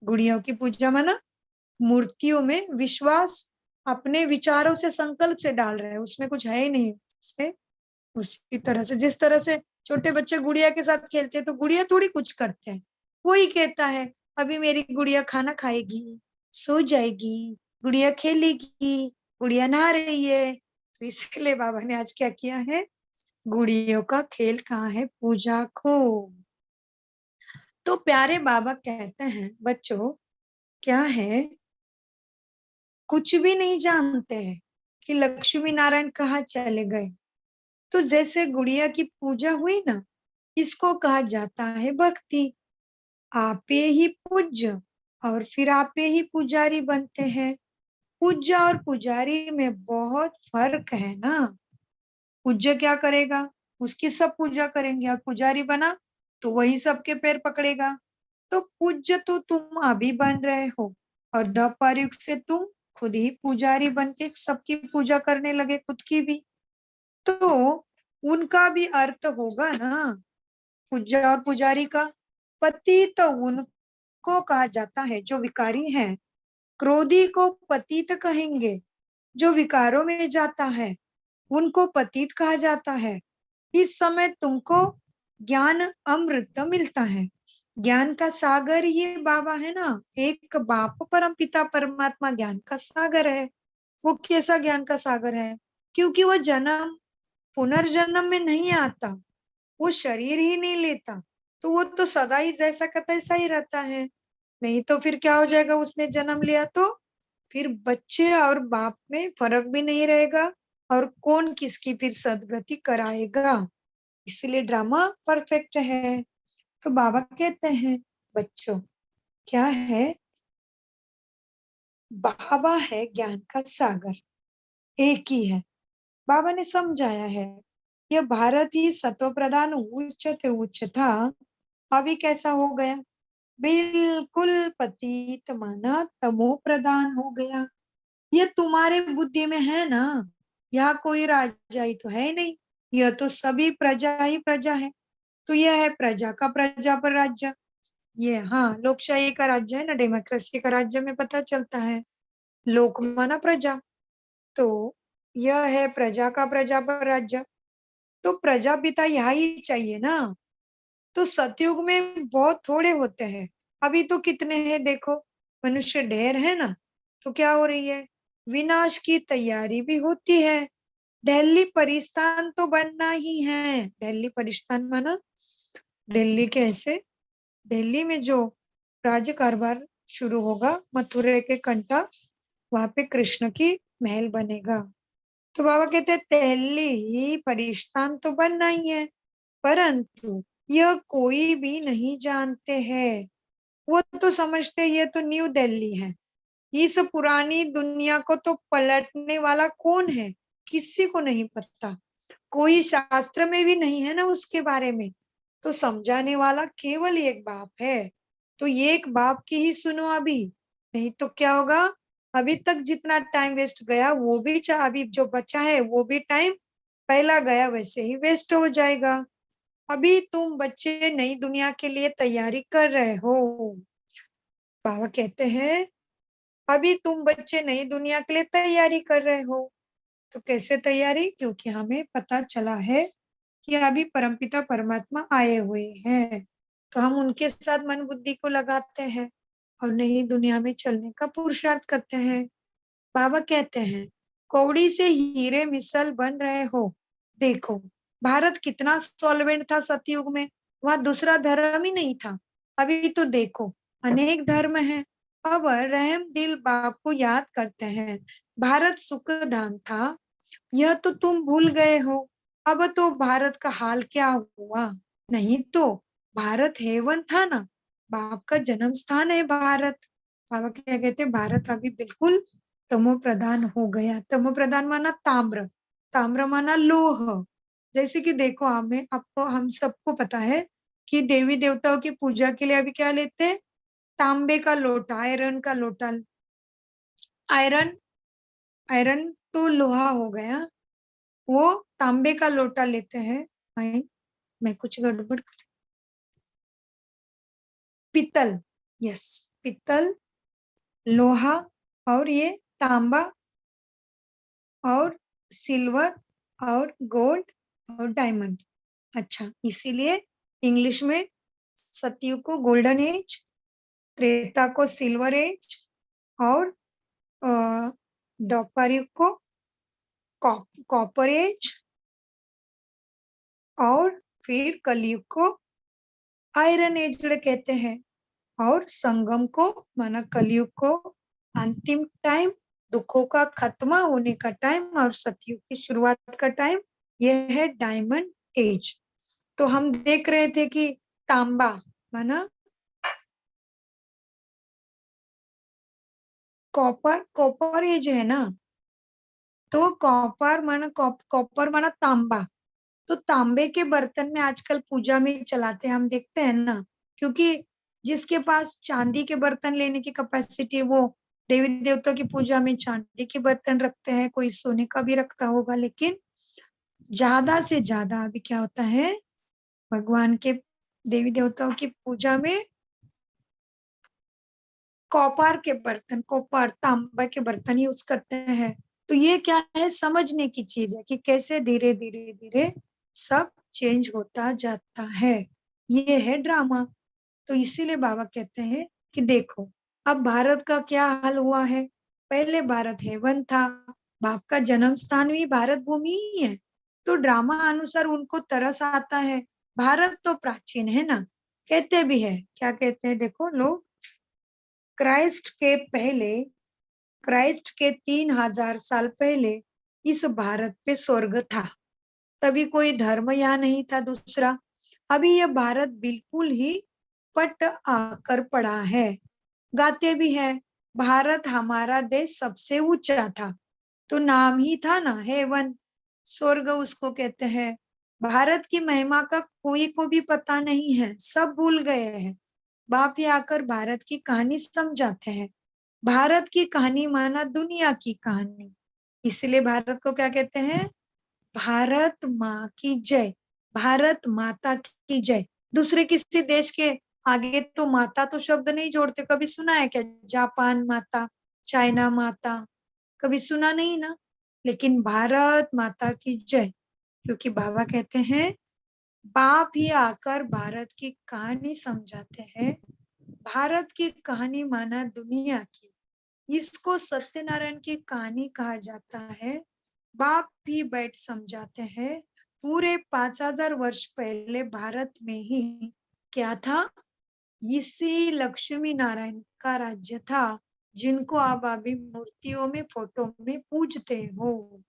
गुड़ियों की पूजा माना मूर्तियों में विश्वास, अपने विचारों से संकल्प से डाल रहे हैं, उसमें कुछ है ही नहीं से। उसी तरह से जिस तरह से छोटे बच्चे गुड़िया के साथ खेलते हैं तो गुड़िया थोड़ी कुछ करते हैं, वही कहता है अभी मेरी गुड़िया खाना खाएगी, सो जाएगी, गुड़िया खेलेगी, गुड़िया नहा रही है। तो इसलिए बाबा ने आज क्या किया है, गुड़ियों का खेल कहाँ है, पूजा को। तो प्यारे बाबा कहते हैं बच्चों क्या है, कुछ भी नहीं जानते हैं कि लक्ष्मी नारायण कहाँ चले गए। तो जैसे गुड़िया की पूजा हुई ना, इसको कहा जाता है भक्ति। आपे ही पूज्य और फिर आपे ही पुजारी बनते हैं। पूज्य और पुजारी में बहुत फर्क है ना। पूज्य क्या करेगा, उसकी सब पूजा करेंगे, और पुजारी बना तो वही सबके पैर पकड़ेगा। तो पूज्य तो तुम अभी बन रहे हो, और द्वापर युग से तुम खुद ही पुजारी बन के सबकी पूजा करने लगे, खुद की भी। तो उनका भी अर्थ होगा ना, पूज्य और पुजारी का। पति तो उनको कहा जाता है जो विकारी है, क्रोधी को पतित कहेंगे। जो विकारों में जाता है उनको पतित कहा जाता है। इस समय तुमको ज्ञान अमृत मिलता है। ज्ञान का सागर ये बाबा है ना, एक बाप परम पिता परमात्मा ज्ञान का सागर है। वो कैसा ज्ञान का सागर है? क्योंकि वो जन्म पुनर्जन्म में नहीं आता, वो शरीर ही नहीं लेता, तो वो तो सदा ही जैसा का तैसा ही रहता है। नहीं तो फिर क्या हो जाएगा, उसने जन्म लिया तो फिर बच्चे और बाप में फर्क भी नहीं रहेगा, और कौन किसकी फिर सदगति कराएगा। इसलिए ड्रामा परफेक्ट है। तो बाबा कहते हैं बच्चों क्या है, बाबा है ज्ञान का सागर, एक ही है। बाबा ने समझाया है यह भारत ही सत्व प्रधान उच्च से उच्च था, अभी कैसा हो गया, बिल्कुल पतित माना तमो प्रधान हो गया। ये तुम्हारे बुद्धि में है ना, यहाँ कोई राजा ही तो है नहीं, यह तो सभी प्रजा ही प्रजा है। तो यह है प्रजा का प्रजा पर राज्य। ये हाँ लोकशाही का राज्य है ना, डेमोक्रेसी का राज्य में पता चलता है, लोक माना प्रजा। तो यह है प्रजा का प्रजा पर राज्य। तो प्रजापिता यहाँ ही चाहिए ना। तो सतयुग में बहुत थोड़े होते हैं, अभी तो कितने हैं देखो, मनुष्य ढेर है ना। तो क्या हो रही है, विनाश की तैयारी भी होती है। दिल्ली परिस्थान तो बनना ही है। दिल्ली परिस्थान माना दिल्ली कैसे, दिल्ली में जो राज्य कारभार शुरू होगा, मथुरा के कंटा, वहां पे कृष्ण की महल बनेगा। तो बाबा कहते हैं दिल्ली ही परिस्थान तो बनना ही है, परंतु यह कोई भी नहीं जानते हैं। वो तो समझते ये तो न्यू दिल्ली है, इस पुरानी दुनिया को तो पलटने वाला कौन है, किसी को नहीं पता, कोई शास्त्र में भी नहीं है ना उसके बारे में। तो समझाने वाला केवल एक बाप है। तो ये एक बाप की ही सुनो अभी, नहीं तो क्या होगा, अभी तक जितना टाइम वेस्ट गया वो भी अभी जो बचा है वो भी टाइम पहला गया वैसे ही वेस्ट हो जाएगा। अभी तुम बच्चे नई दुनिया के लिए तैयारी कर रहे हो। बाबा कहते हैं अभी तुम बच्चे नई दुनिया के लिए तैयारी कर रहे हो। तो कैसे तैयारी? क्योंकि हमें पता चला है कि अभी परमपिता परमात्मा आए हुए हैं, तो हम उनके साथ मन बुद्धि को लगाते हैं और नई दुनिया में चलने का पुरुषार्थ करते हैं। बाबा कहते हैं, कौड़ी से हीरे मिसल बन रहे हो। देखो, भारत कितना सॉल्वेंट था सतयुग में, वहां दूसरा धर्म ही नहीं था। अभी तो देखो, अनेक धर्म हैं। अब रहम दिल बाप को याद करते हैं। भारत सुख धाम था, यह तो तुम भूल गए हो। अब तो भारत का हाल क्या हुआ? नहीं तो भारत हेवन था ना, बाप का जन्म स्थान है भारत। बाबा क्या कहते हैं, भारत अभी बिल्कुल तमो प्रधान हो गया। तमो प्रधान माना ताम्र, ताम्र माना लोह। जैसे कि देखो, हमें आपको हम सबको पता है कि देवी देवताओं की पूजा के लिए अभी क्या लेते हैं? तांबे का लोटा, आयरन का लोटा। आयरन, आयरन तो लोहा हो गया, वो तांबे का लोटा लेते हैं। मैं कुछ गड़बड़ पित्तल, यस, पित्तल, लोहा, और ये तांबा और सिल्वर और गोल्ड और डायमंड। अच्छा, इसीलिए इंग्लिश में सतयुग को गोल्डन एज, त्रेता को सिल्वर एज, और द्वापर युग को कॉपर एज, और फिर कलयुग को आयरन एज कहते हैं, और संगम को माना कलयुग को अंतिम टाइम, दुखों का खत्म होने का टाइम, और सतयुग की शुरुआत का टाइम, यह है डायमंड एज। तो हम देख रहे थे कि तांबा माना कॉपर, कॉपर एज है ना, तो कॉपर माना तांबा। तो तांबे के बर्तन में आजकल पूजा में चलाते हैं, हम देखते हैं ना। क्योंकि जिसके पास चांदी के बर्तन लेने की कैपेसिटी, वो देवी देवता की पूजा में चांदी के बर्तन रखते हैं, कोई सोने का भी रखता होगा। लेकिन ज्यादा से ज्यादा अभी क्या होता है, भगवान के देवी देवताओं की पूजा में कॉपर के बर्तन, कॉपर तांबा के बर्तन यूज करते हैं। तो ये क्या है, समझने की चीज है कि कैसे धीरे धीरे धीरे सब चेंज होता जाता है। ये है ड्रामा। तो इसीलिए बाबा कहते हैं कि देखो, अब भारत का क्या हाल हुआ है। पहले भारत हेवन था, बाप का जन्म स्थान भी भारत भूमि ही है। तो ड्रामा अनुसार उनको तरस आता है। भारत तो प्राचीन है ना, कहते भी है, क्या कहते हैं देखो लोग, क्राइस्ट के पहले, क्राइस्ट के 3000 साल पहले इस भारत पे स्वर्ग था। तभी कोई धर्म यहाँ नहीं था दूसरा। अभी यह भारत बिल्कुल ही पट आकर पड़ा है। गाते भी है, भारत हमारा देश सबसे ऊंचा था। तो नाम ही था ना हेवन, स्वर्ग उसको कहते हैं। भारत की महिमा का कोई को भी पता नहीं है, सब भूल गए हैं। बाप ही आकर भारत की कहानी समझाते हैं। भारत की कहानी माना दुनिया की कहानी। इसलिए भारत को क्या कहते हैं, भारत माँ की जय, भारत माता की जय। दूसरे किसी देश के आगे तो माता तो शब्द नहीं जोड़ते। कभी सुना है क्या, जापान माता, चाइना माता? कभी सुना नहीं ना। लेकिन भारत माता की जय, क्योंकि बाबा कहते हैं, बाप ही आकर भारत की कहानी समझाते हैं। भारत की कहानी माना दुनिया की, इसको सत्यनारायण की कहानी कहा जाता है। बाप भी बैठ समझाते हैं। पूरे 5000 वर्ष पहले भारत में ही क्या था, इसी लक्ष्मी नारायण का राज्य था, जिनको आप अभी मूर्तियों में, फोटो में पूजते हो।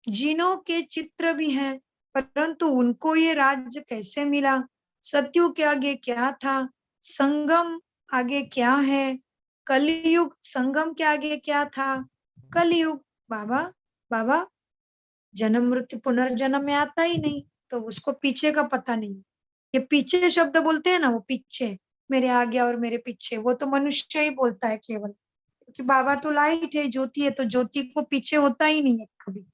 जिनों के चित्र भी हैं, परंतु उनको ये राज्य कैसे मिला? सतयुग के आगे क्या था, संगम आगे क्या है, कलयुग, संगम के आगे क्या था, कलयुग। बाबा, बाबा जन्म मृत्यु पुनर्जन्म में आता ही नहीं, तो उसको पीछे का पता नहीं। ये पीछे शब्द बोलते हैं ना, वो पीछे, मेरे आगे और मेरे पीछे, वो तो मनुष्य ही बोलता है केवल। क्योंकि बाबा तो लाइट है, ज्योति है, तो ज्योति को पीछे होता ही नहीं है कभी।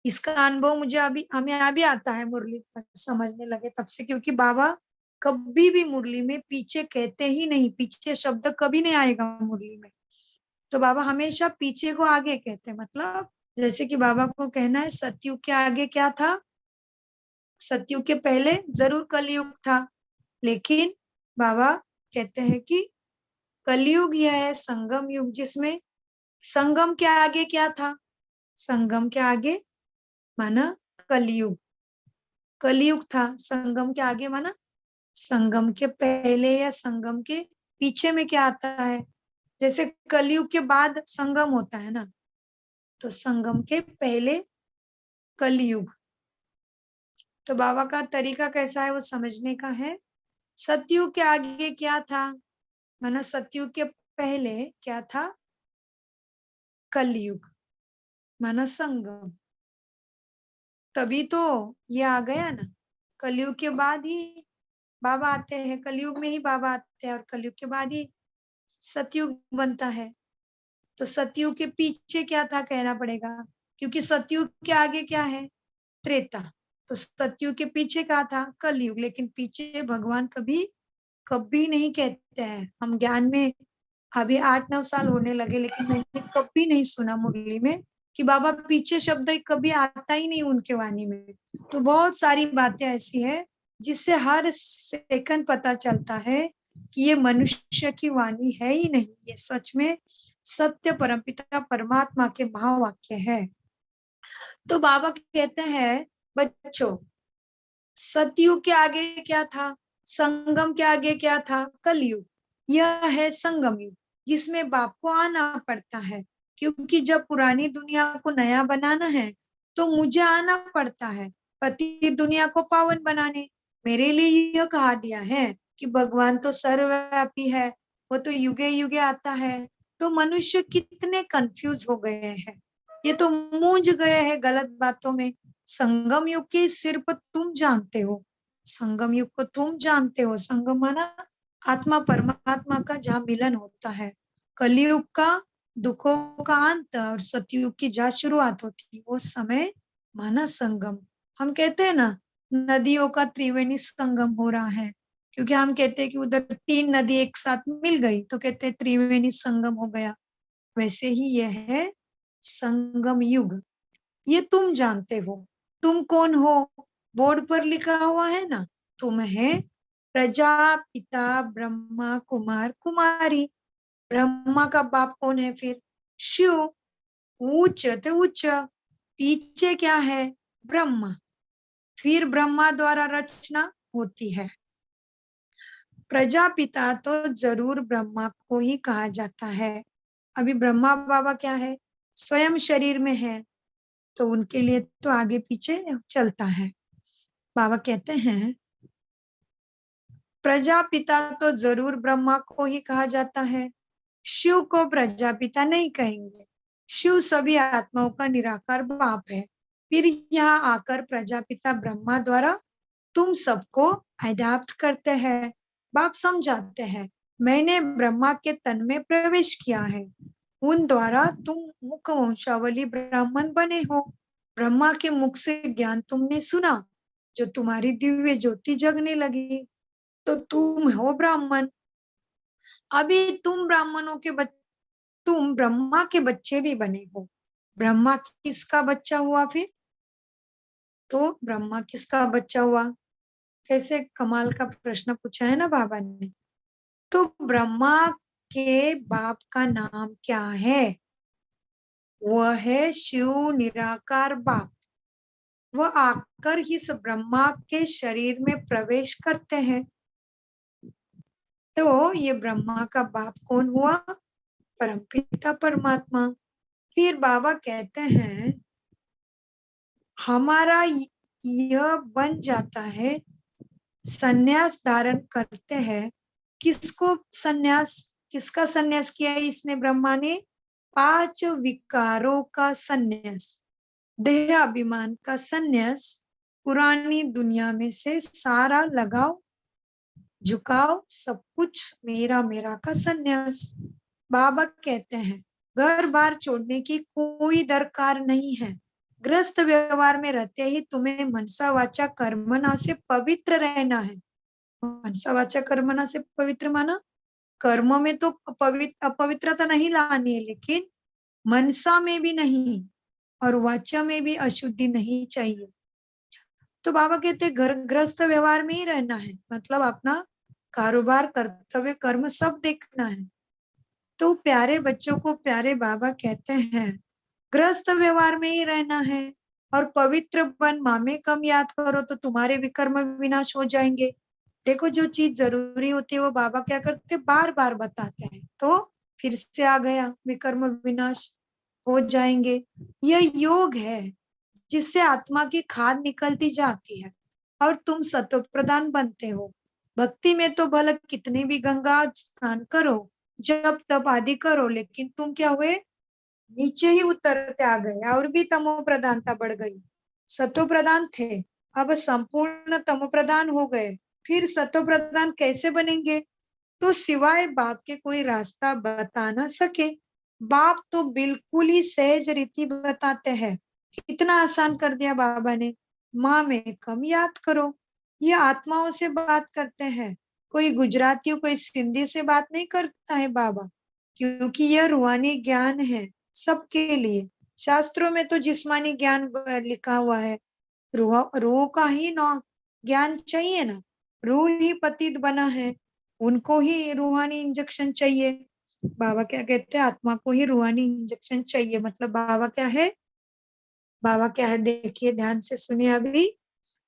इसका अनुभव मुझे अभी, हमें अभी आता है, मुरली समझने लगे तब से। क्योंकि बाबा कभी भी मुरली में पीछे कहते ही नहीं, पीछे शब्द कभी नहीं आएगा मुरली में। तो बाबा हमेशा पीछे को आगे कहते हैं, मतलब जैसे कि बाबा को कहना है सतयुग के आगे क्या था, सतयुग के पहले जरूर कलयुग था, लेकिन बाबा कहते हैं कि कलयुग यह है संगम युग, जिसमें संगम के आगे क्या था, संगम के आगे माना कलयुग, कलयुग था, संगम के आगे माना संगम के पहले या संगम के पीछे में क्या आता है, जैसे कलयुग के बाद संगम होता है ना, तो संगम के पहले कलयुग। तो बाबा का तरीका कैसा है वो समझने का है। सतयुग के आगे क्या था, माना सतयुग के पहले क्या था, कलयुग माना संगम। तभी तो ये आ गया ना, कलयुग के बाद ही बाबा आते हैं, कलयुग में ही बाबा आते हैं और कलयुग के बाद ही सतयुग बनता है। तो सतयुग के पीछे क्या था कहना पड़ेगा, क्योंकि सतयुग के आगे क्या है, त्रेता। तो सतयुग के पीछे क्या था, कलयुग। लेकिन पीछे भगवान कभी कभी नहीं कहते हैं। हम ज्ञान में अभी 8-9 साल होने लगे, लेकिन मैंने कभी नहीं सुना मुरली में कि बाबा पीछे शब्द कभी आता ही नहीं उनके वाणी में। तो बहुत सारी बातें ऐसी है जिससे हर सेकंड पता चलता है कि ये मनुष्य की वाणी है ही नहीं, ये सच में सत्य परमपिता परमात्मा के महावाक्य है। तो बाबा कहते हैं बच्चों, सतयुग के आगे क्या था, संगम के आगे क्या था, कलयुग। यह है संगम युग, जिसमें बाप को आना पड़ता है, क्योंकि जब पुरानी दुनिया को नया बनाना है तो मुझे आना पड़ता है पति दुनिया को पावन बनाने। मेरे लिए यह कहा दिया है कि भगवान तो सर्वव्यापी है, वो तो युगे युगे आता है। तो मनुष्य कितने कंफ्यूज हो गए हैं, ये तो मूंझ गए हैं गलत बातों में। संगम युग के सिर्फ तुम जानते हो, संगम युग को तुम जानते हो। संगम माना आत्मा परमात्मा का जहाँ मिलन होता है। कलयुग का दुखों का अंत और सतयुग की जहाँ शुरुआत होती है, वो समय माना संगम। हम कहते हैं ना नदियों का त्रिवेणी संगम हो रहा है, क्योंकि हम कहते हैं कि उधर 3 नदी एक साथ मिल गई तो कहते हैं त्रिवेणी संगम हो गया। वैसे ही यह है संगम युग, ये तुम जानते हो। तुम कौन हो, बोर्ड पर लिखा हुआ है ना, तुम है प्रजापिता ब्रह्मा कुमार कुमारी। ब्रह्मा का बाप कौन है फिर, शिव। उच्च तो उच्च, पीछे क्या है, ब्रह्मा। फिर ब्रह्मा द्वारा रचना होती है। प्रजापिता तो जरूर ब्रह्मा को ही कहा जाता है। अभी ब्रह्मा बाबा क्या है, स्वयं शरीर में है, तो उनके लिए तो आगे पीछे चलता है। बाबा कहते हैं प्रजापिता तो जरूर ब्रह्मा को ही कहा जाता है, शिव को प्रजापिता नहीं कहेंगे। शिव सभी आत्माओं का निराकार बाप है। फिर यहाँ आकर प्रजापिता ब्रह्मा द्वारा तुम सबको अडॉप्ट करते हैं। बाप समझाते हैं मैंने ब्रह्मा के तन में प्रवेश किया है, उन द्वारा तुम मुख वंशावली ब्राह्मण बने हो। ब्रह्मा के मुख से ज्ञान तुमने सुना, जो तुम्हारी दिव्य ज्योति जगने लगी, तो तुम हो ब्राह्मण। अभी तुम ब्राह्मणों के तुम ब्रह्मा के बच्चे भी बने हो। ब्रह्मा किसका बच्चा हुआ फिर, तो ब्रह्मा किसका बच्चा हुआ, कैसे कमाल का प्रश्न पूछा है ना बाबा ने। तो ब्रह्मा के बाप का नाम क्या है, वह है शिव निराकार बाप। वह आकर ही इस ब्रह्मा के शरीर में प्रवेश करते हैं। तो ये ब्रह्मा का बाप कौन हुआ, परमपिता परमात्मा। फिर बाबा कहते हैं हमारा यह बन जाता है, सन्यास धारण करते हैं। किसको सन्यास, किसका सन्यास किया है इसने, ब्रह्मा ने 5 विकारों का सन्यास, देह अभिमान का सन्यास, पुरानी दुनिया में से सारा लगाव झुकाव सब कुछ मेरा मेरा का सन्यास। बाबा कहते हैं घर बार छोड़ने की कोई दरकार नहीं है। ग्रस्त व्यवहार में रहते ही तुम्हें मनसा वाचा कर्मणा से पवित्र रहना है। मनसा वाचा कर्मणा से पवित्र माना कर्म में तो अपवित्रता नहीं लानी है, लेकिन मनसा में भी नहीं। और वाचा में भी अशुद्धि नहीं चाहिए। तो बाबा कहते घर गृहस्थ व्यवहार में ही रहना है, मतलब अपना कारोबार, कर्तव्य, कर्म सब देखना है। तो प्यारे बच्चों को प्यारे बाबा कहते हैं गृहस्थ व्यवहार में ही रहना है और पवित्र बन, मामे कम याद करो तो तुम्हारे विकर्म विनाश हो जाएंगे। देखो जो चीज जरूरी होती है वो बाबा क्या करते, बार बार बताते हैं, तो फिर से आ गया विकर्म विनाश हो जाएंगे। यह योग है जिससे आत्मा की खाद निकलती जाती है और तुम सत्व प्रदान बनते हो। भक्ति में तो भले कितने भी गंगा स्नान करो, जब तप आदि करो, लेकिन तुम क्या हुए, नीचे ही उतरते आ गए और भी तमो प्रधानता बढ़ गई। सत्व प्रधान थे, अब संपूर्ण तमो प्रधान हो गए, फिर सत्व प्रधान कैसे बनेंगे? तो सिवाय बाप के कोई रास्ता बता ना सके। बाप तो बिल्कुल ही सहज रीति बताते हैं। कितना आसान कर दिया बाबा ने, माँ में कम याद करो। ये आत्माओं से बात करते हैं, कोई गुजराती कोई सिंधी से बात नहीं करता है बाबा, क्योंकि यह रूहानी ज्ञान है सबके लिए। शास्त्रों में तो जिस्मानी ज्ञान लिखा हुआ है, रूह रूह का ही ना ज्ञान चाहिए ना, रूह ही पतित बना है, उनको ही रूहानी इंजेक्शन चाहिए। बाबा क्या कहते हैं, आत्मा को ही रूहानी इंजेक्शन चाहिए। मतलब बाबा क्या है, बाबा क्या है, देखिए ध्यान से सुनिए अभी।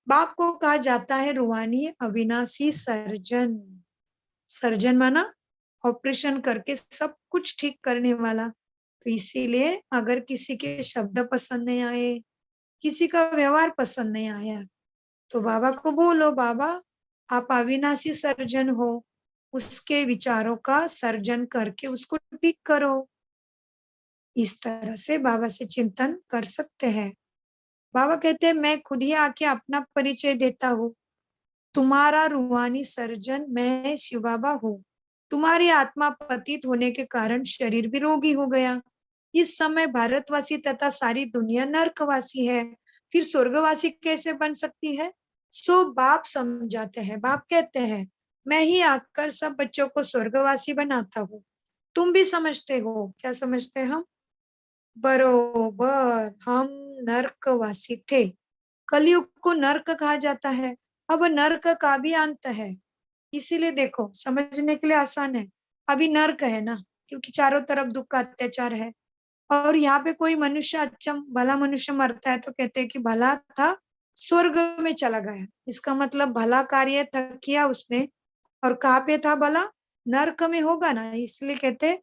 बाप को कहा जाता है रूहानी अविनाशी सर्जन। सर्जन माना ऑपरेशन करके सब कुछ ठीक करने वाला। तो इसीलिए अगर किसी के शब्द पसंद नहीं आए, किसी का व्यवहार पसंद नहीं आया, तो बाबा को बोलो, बाबा आप अविनाशी सर्जन हो, उसके विचारों का सर्जन करके उसको ठीक करो। इस तरह से बाबा से चिंतन कर सकते हैं। बाबा कहते हैं मैं खुद ही आके अपना परिचय देता हूँ, तुम्हारा रूहानी सर्जन मैं शिव बाबा हूँ। तुम्हारी आत्मा पतित होने के कारण शरीर भी रोगी हो गया। इस समय भारतवासी तथा सारी दुनिया नरकवासी है, फिर स्वर्गवासी कैसे बन सकती है? सो बाप समझाते हैं, बाप कहते हैं मैं ही आकर सब बच्चों को स्वर्गवासी बनाता हूँ। तुम भी समझते हो, क्या समझते हैं हम? बरोबर, हम नरकवासी थे। कलयुग को नरक कहा जाता है, अब नरक का भी अंत है। इसीलिए देखो समझने के लिए आसान है, अभी नरक है ना, क्योंकि चारों तरफ दुख का अत्याचार है। और यहाँ पे कोई मनुष्य अच्छा भला मनुष्य मरता है तो कहते हैं कि भला था, स्वर्ग में चला गया। इसका मतलब भला कार्य किया उसने, और कहाँ पे था भला, नरक में होगा ना, इसलिए कहते हैं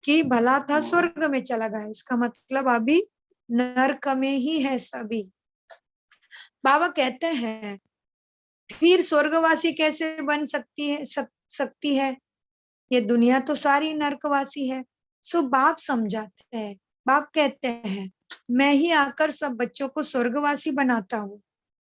कि भला था स्वर्ग में चला गया। इसका मतलब अभी नरक में ही है सभी। बाबा कहते हैं फिर स्वर्गवासी कैसे बन सकती है, ये दुनिया तो सारी नरकवासी है। सो बाप समझाते हैं, बाप कहते हैं मैं ही आकर सब बच्चों को स्वर्गवासी बनाता हूँ।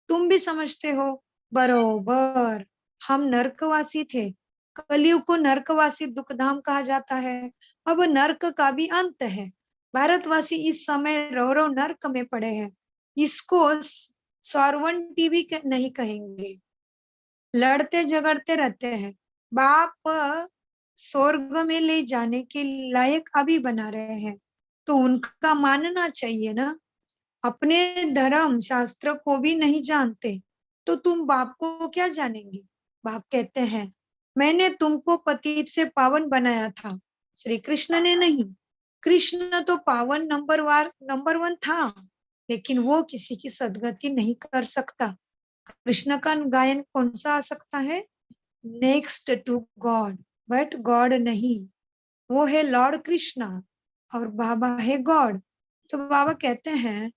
तुम भी समझते हो, बरोबर, हम नरकवासी थे। कलयुग को नरकवासी दुखधाम कहा जाता है, अब नरक का भी अंत है। भारतवासी इस समय रो रो नरक में पड़े हैं, इसको सौरवन टीवी नहीं कहेंगे, लड़ते झगड़ते रहते हैं। बाप स्वर्ग में ले जाने के लायक अभी बना रहे हैं, तो उनका मानना चाहिए ना। अपने धर्म शास्त्र को भी नहीं जानते तो तुम बाप को क्या जानेंगे? बाप कहते हैं मैंने तुमको पतित से पावन बनाया था, श्री कृष्ण ने नहीं। कृष्ण तो पावन नंबर वन था, लेकिन वो किसी की सदगति नहीं कर सकता। कृष्ण का गायन कौन सा आ सकता है, next to God, but God नहीं, वो है लॉर्ड कृष्णा और बाबा है गॉड। तो बाबा कहते हैं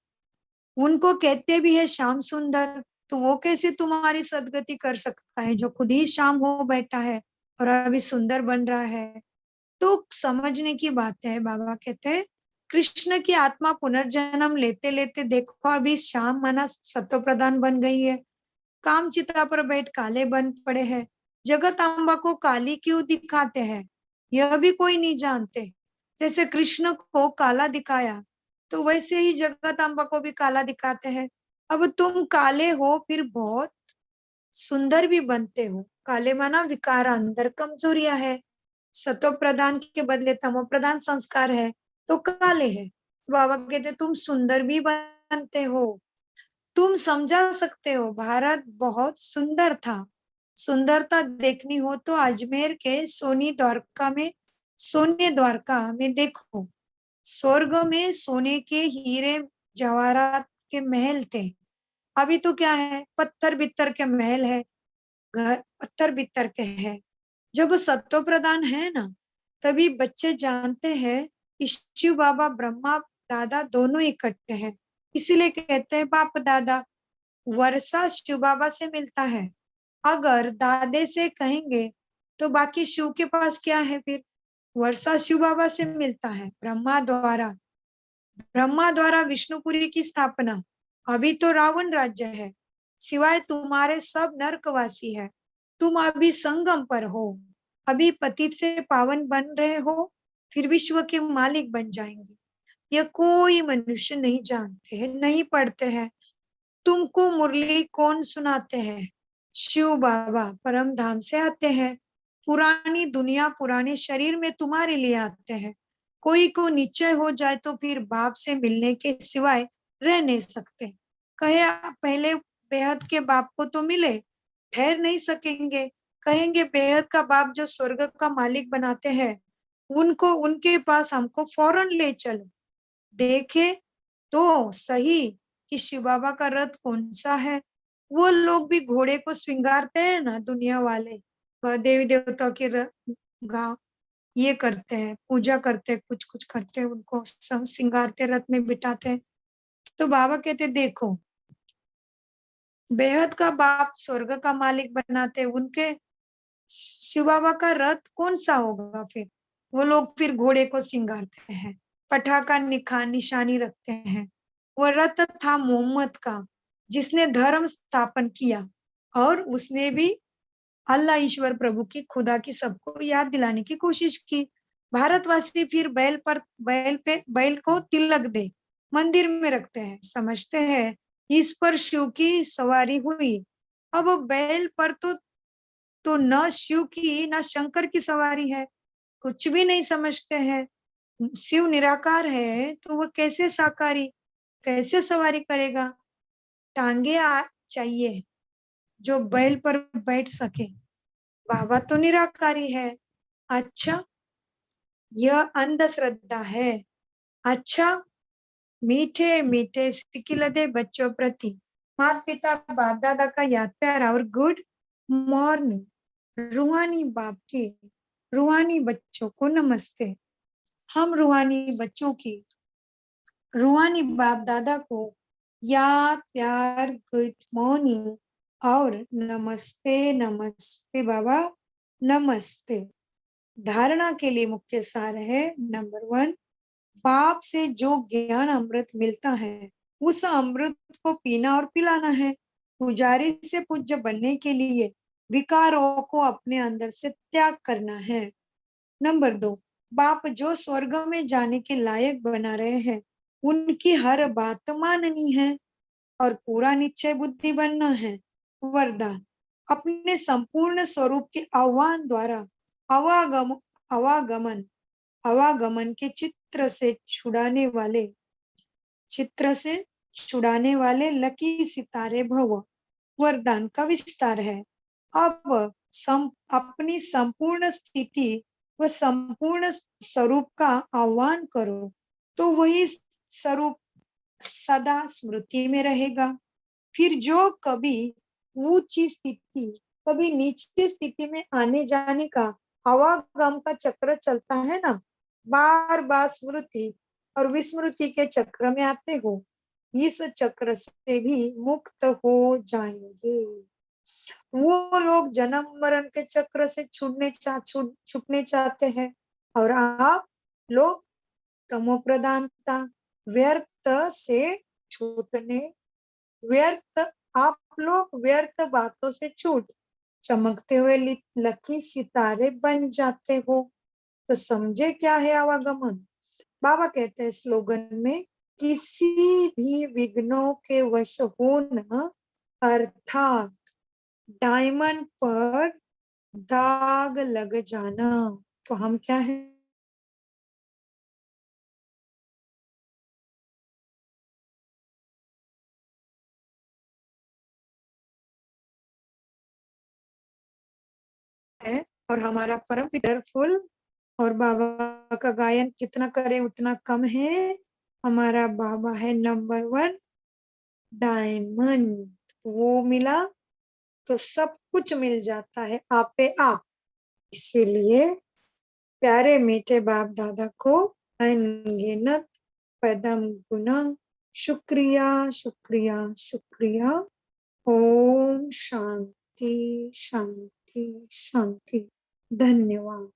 उनको कहते भी है श्याम सुंदर, तो वो कैसे तुम्हारी सदगति कर सकता है जो खुद ही श्याम हो बैठा है और अभी सुंदर बन रहा है? तो समझने की बात है। बाबा कहते हैं कृष्ण की आत्मा पुनर्जन्म लेते लेते देखो अभी श्याम माना सत्व प्रधान बन गई है, काम चिता पर बैठ काले बन पड़े हैं। जगत अम्बा को काली क्यों दिखाते हैं, यह भी कोई नहीं जानते। जैसे कृष्ण को काला दिखाया, तो वैसे ही जगत अम्बा को भी काला दिखाते हैं। अब तुम काले हो फिर बहुत सुंदर भी बनते हो। काले माना विकार, अंदर कमजोरियां है, सत्व प्रधान के बदले तमो प्रधान संस्कार है तो काले है। बाबा कहते तुम सुंदर भी बनते हो, तुम समझा सकते हो। भारत बहुत सुंदर था। सुंदरता देखनी हो तो अजमेर के सोने द्वारका में देखो। स्वर्ग में सोने के हीरे जवाहरात के महल थे। अभी तो क्या है, पत्थर बित्तर के महल है, घर पत्थर बित्तर के है। जब सत्व प्रधान है ना, तभी बच्चे जानते हैं कि शिव बाबा ब्रह्मा दादा दोनों इकट्ठे हैं। इसीलिए कहते हैं बाप दादा। वर्षा शिव बाबा से मिलता है। अगर दादे से कहेंगे तो बाकी शिव के पास क्या है फिर। वर्षा शिव बाबा से मिलता है। ब्रह्मा द्वारा विष्णुपुरी की स्थापना। अभी तो रावण राज्य है, सिवाय तुम्हारे सब नरकवासी है। तुम अभी संगम पर हो, अभी पतित से पावन बन रहे हो, फिर विश्व के मालिक बन जाएंगे। यह कोई मनुष्य नहीं जानते हैं, नहीं पढ़ते हैं। तुमको मुरली कौन सुनाते हैं? शिव बाबा परम धाम से आते हैं। पुरानी दुनिया पुराने शरीर में तुम्हारे लिए आते हैं। कोई को निश्चय हो जाए तो फिर बाप से मिलने के सिवाय रह नहीं सकते। कहे पहले बेहद के बाप को तो मिले, ठहर नहीं सकेंगे। कहेंगे बेहद का बाप जो स्वर्ग का मालिक बनाते हैं, उनको उनके पास हमको फौरन ले चलो। देखे तो सही कि शिव बाबा का रथ कौन सा है। वो लोग भी घोड़े को श्रृंगारते हैं ना, दुनिया वाले देवी देवता के गांव ये करते हैं, पूजा करते हैं, कुछ कुछ करते हैं, उनको सब श्रृंगारते रथ में बिठाते हैं। तो बाबा कहते देखो, बेहद का बाप स्वर्ग का मालिक बनाते हैं, उनके शिव बाबा का रथ कौन सा होगा फिर। वो लोग फिर घोड़े को श्रृंगारते हैं, पटाखा निशानी रखते हैं। वह रथ था मोहम्मद का, जिसने धर्म स्थापन किया। और उसने भी अल्लाह ईश्वर प्रभु की खुदा की सबको याद दिलाने की कोशिश की। भारतवासी फिर बैल को तिलक दे मंदिर में रखते हैं, समझते हैं इस पर शिव की सवारी हुई। अब बैल पर तो न शिव की न शंकर की सवारी है, कुछ भी नहीं समझते हैं। शिव निराकार है तो वह कैसे साकारी, कैसे सवारी करेगा। टांगे चाहिए जो बैल पर बैठ सके। बाबा तो निराकारी है। अच्छा, यह अंधश्रद्धा है। अच्छा, मीठे मीठे सिकिलदे बच्चों प्रति माता पिता बाप दादा का याद प्यार और गुड मॉर्निंग। रूहानी बाप के रूहानी बच्चों को नमस्ते। हम रूहानी बाप दादा को याद प्यार गुड मॉर्निंग और नमस्ते नमस्ते बाबा नमस्ते। धारणा के लिए मुख्य सार है, नंबर 1, बाप से जो ज्ञान अमृत मिलता है उस अमृत को पीना और पिलाना है। पुजारी से पूज्य बनने के लिए विकारों को अपने अंदर से त्याग करना है। नंबर 2, बाप जो स्वर्ग में जाने के लायक बना रहे हैं, उनकी हर बात माननी है और पूरा निश्चय बुद्धि बनना है। वरदान, अपने संपूर्ण स्वरूप के आह्वान द्वारा अवागम अवागमन अवागमन के चित्र से छुड़ाने वाले लकी सितारे भव। वरदान का विस्तार है। अब अपनी संपूर्ण स्थिति व संपूर्ण स्वरूप का आह्वान करो तो वही स्वरूप सदा स्मृति में रहेगा। फिर जो कभी ऊंची स्थिति कभी नीची स्थिति में आने जाने का आवागम का चक्र चलता है ना, बार बार स्मृति और विस्मृति के चक्र में आते हो, इस चक्र से भी मुक्त हो जाएंगे। वो लोग जन्म मरण के चक्र से छूटने चाहते हैं और आप लोग तमो प्रधानता व्यर्थ से छूटने व्यर्थ आप लोग व्यर्थ बातों से छूट चमकते हुए लकी सितारे बन जाते हो। तो समझे क्या है आवागमन। बाबा कहते हैं स्लोगन में, किसी भी विघ्नों के वश होना, अर्थात डायमंड पर दाग लग जाना। तो हम क्या है, है और हमारा परम पितरफुल और बाबा का गायन जितना करें उतना कम है। हमारा बाबा है नंबर 1 डायमंड। वो मिला तो सब कुछ मिल जाता है आप पे आप। इसीलिए प्यारे मीठे बाप दादा को अनगिनत पदम गुना शुक्रिया शुक्रिया शुक्रिया। ओम शांति शांति शांति। धन्यवाद।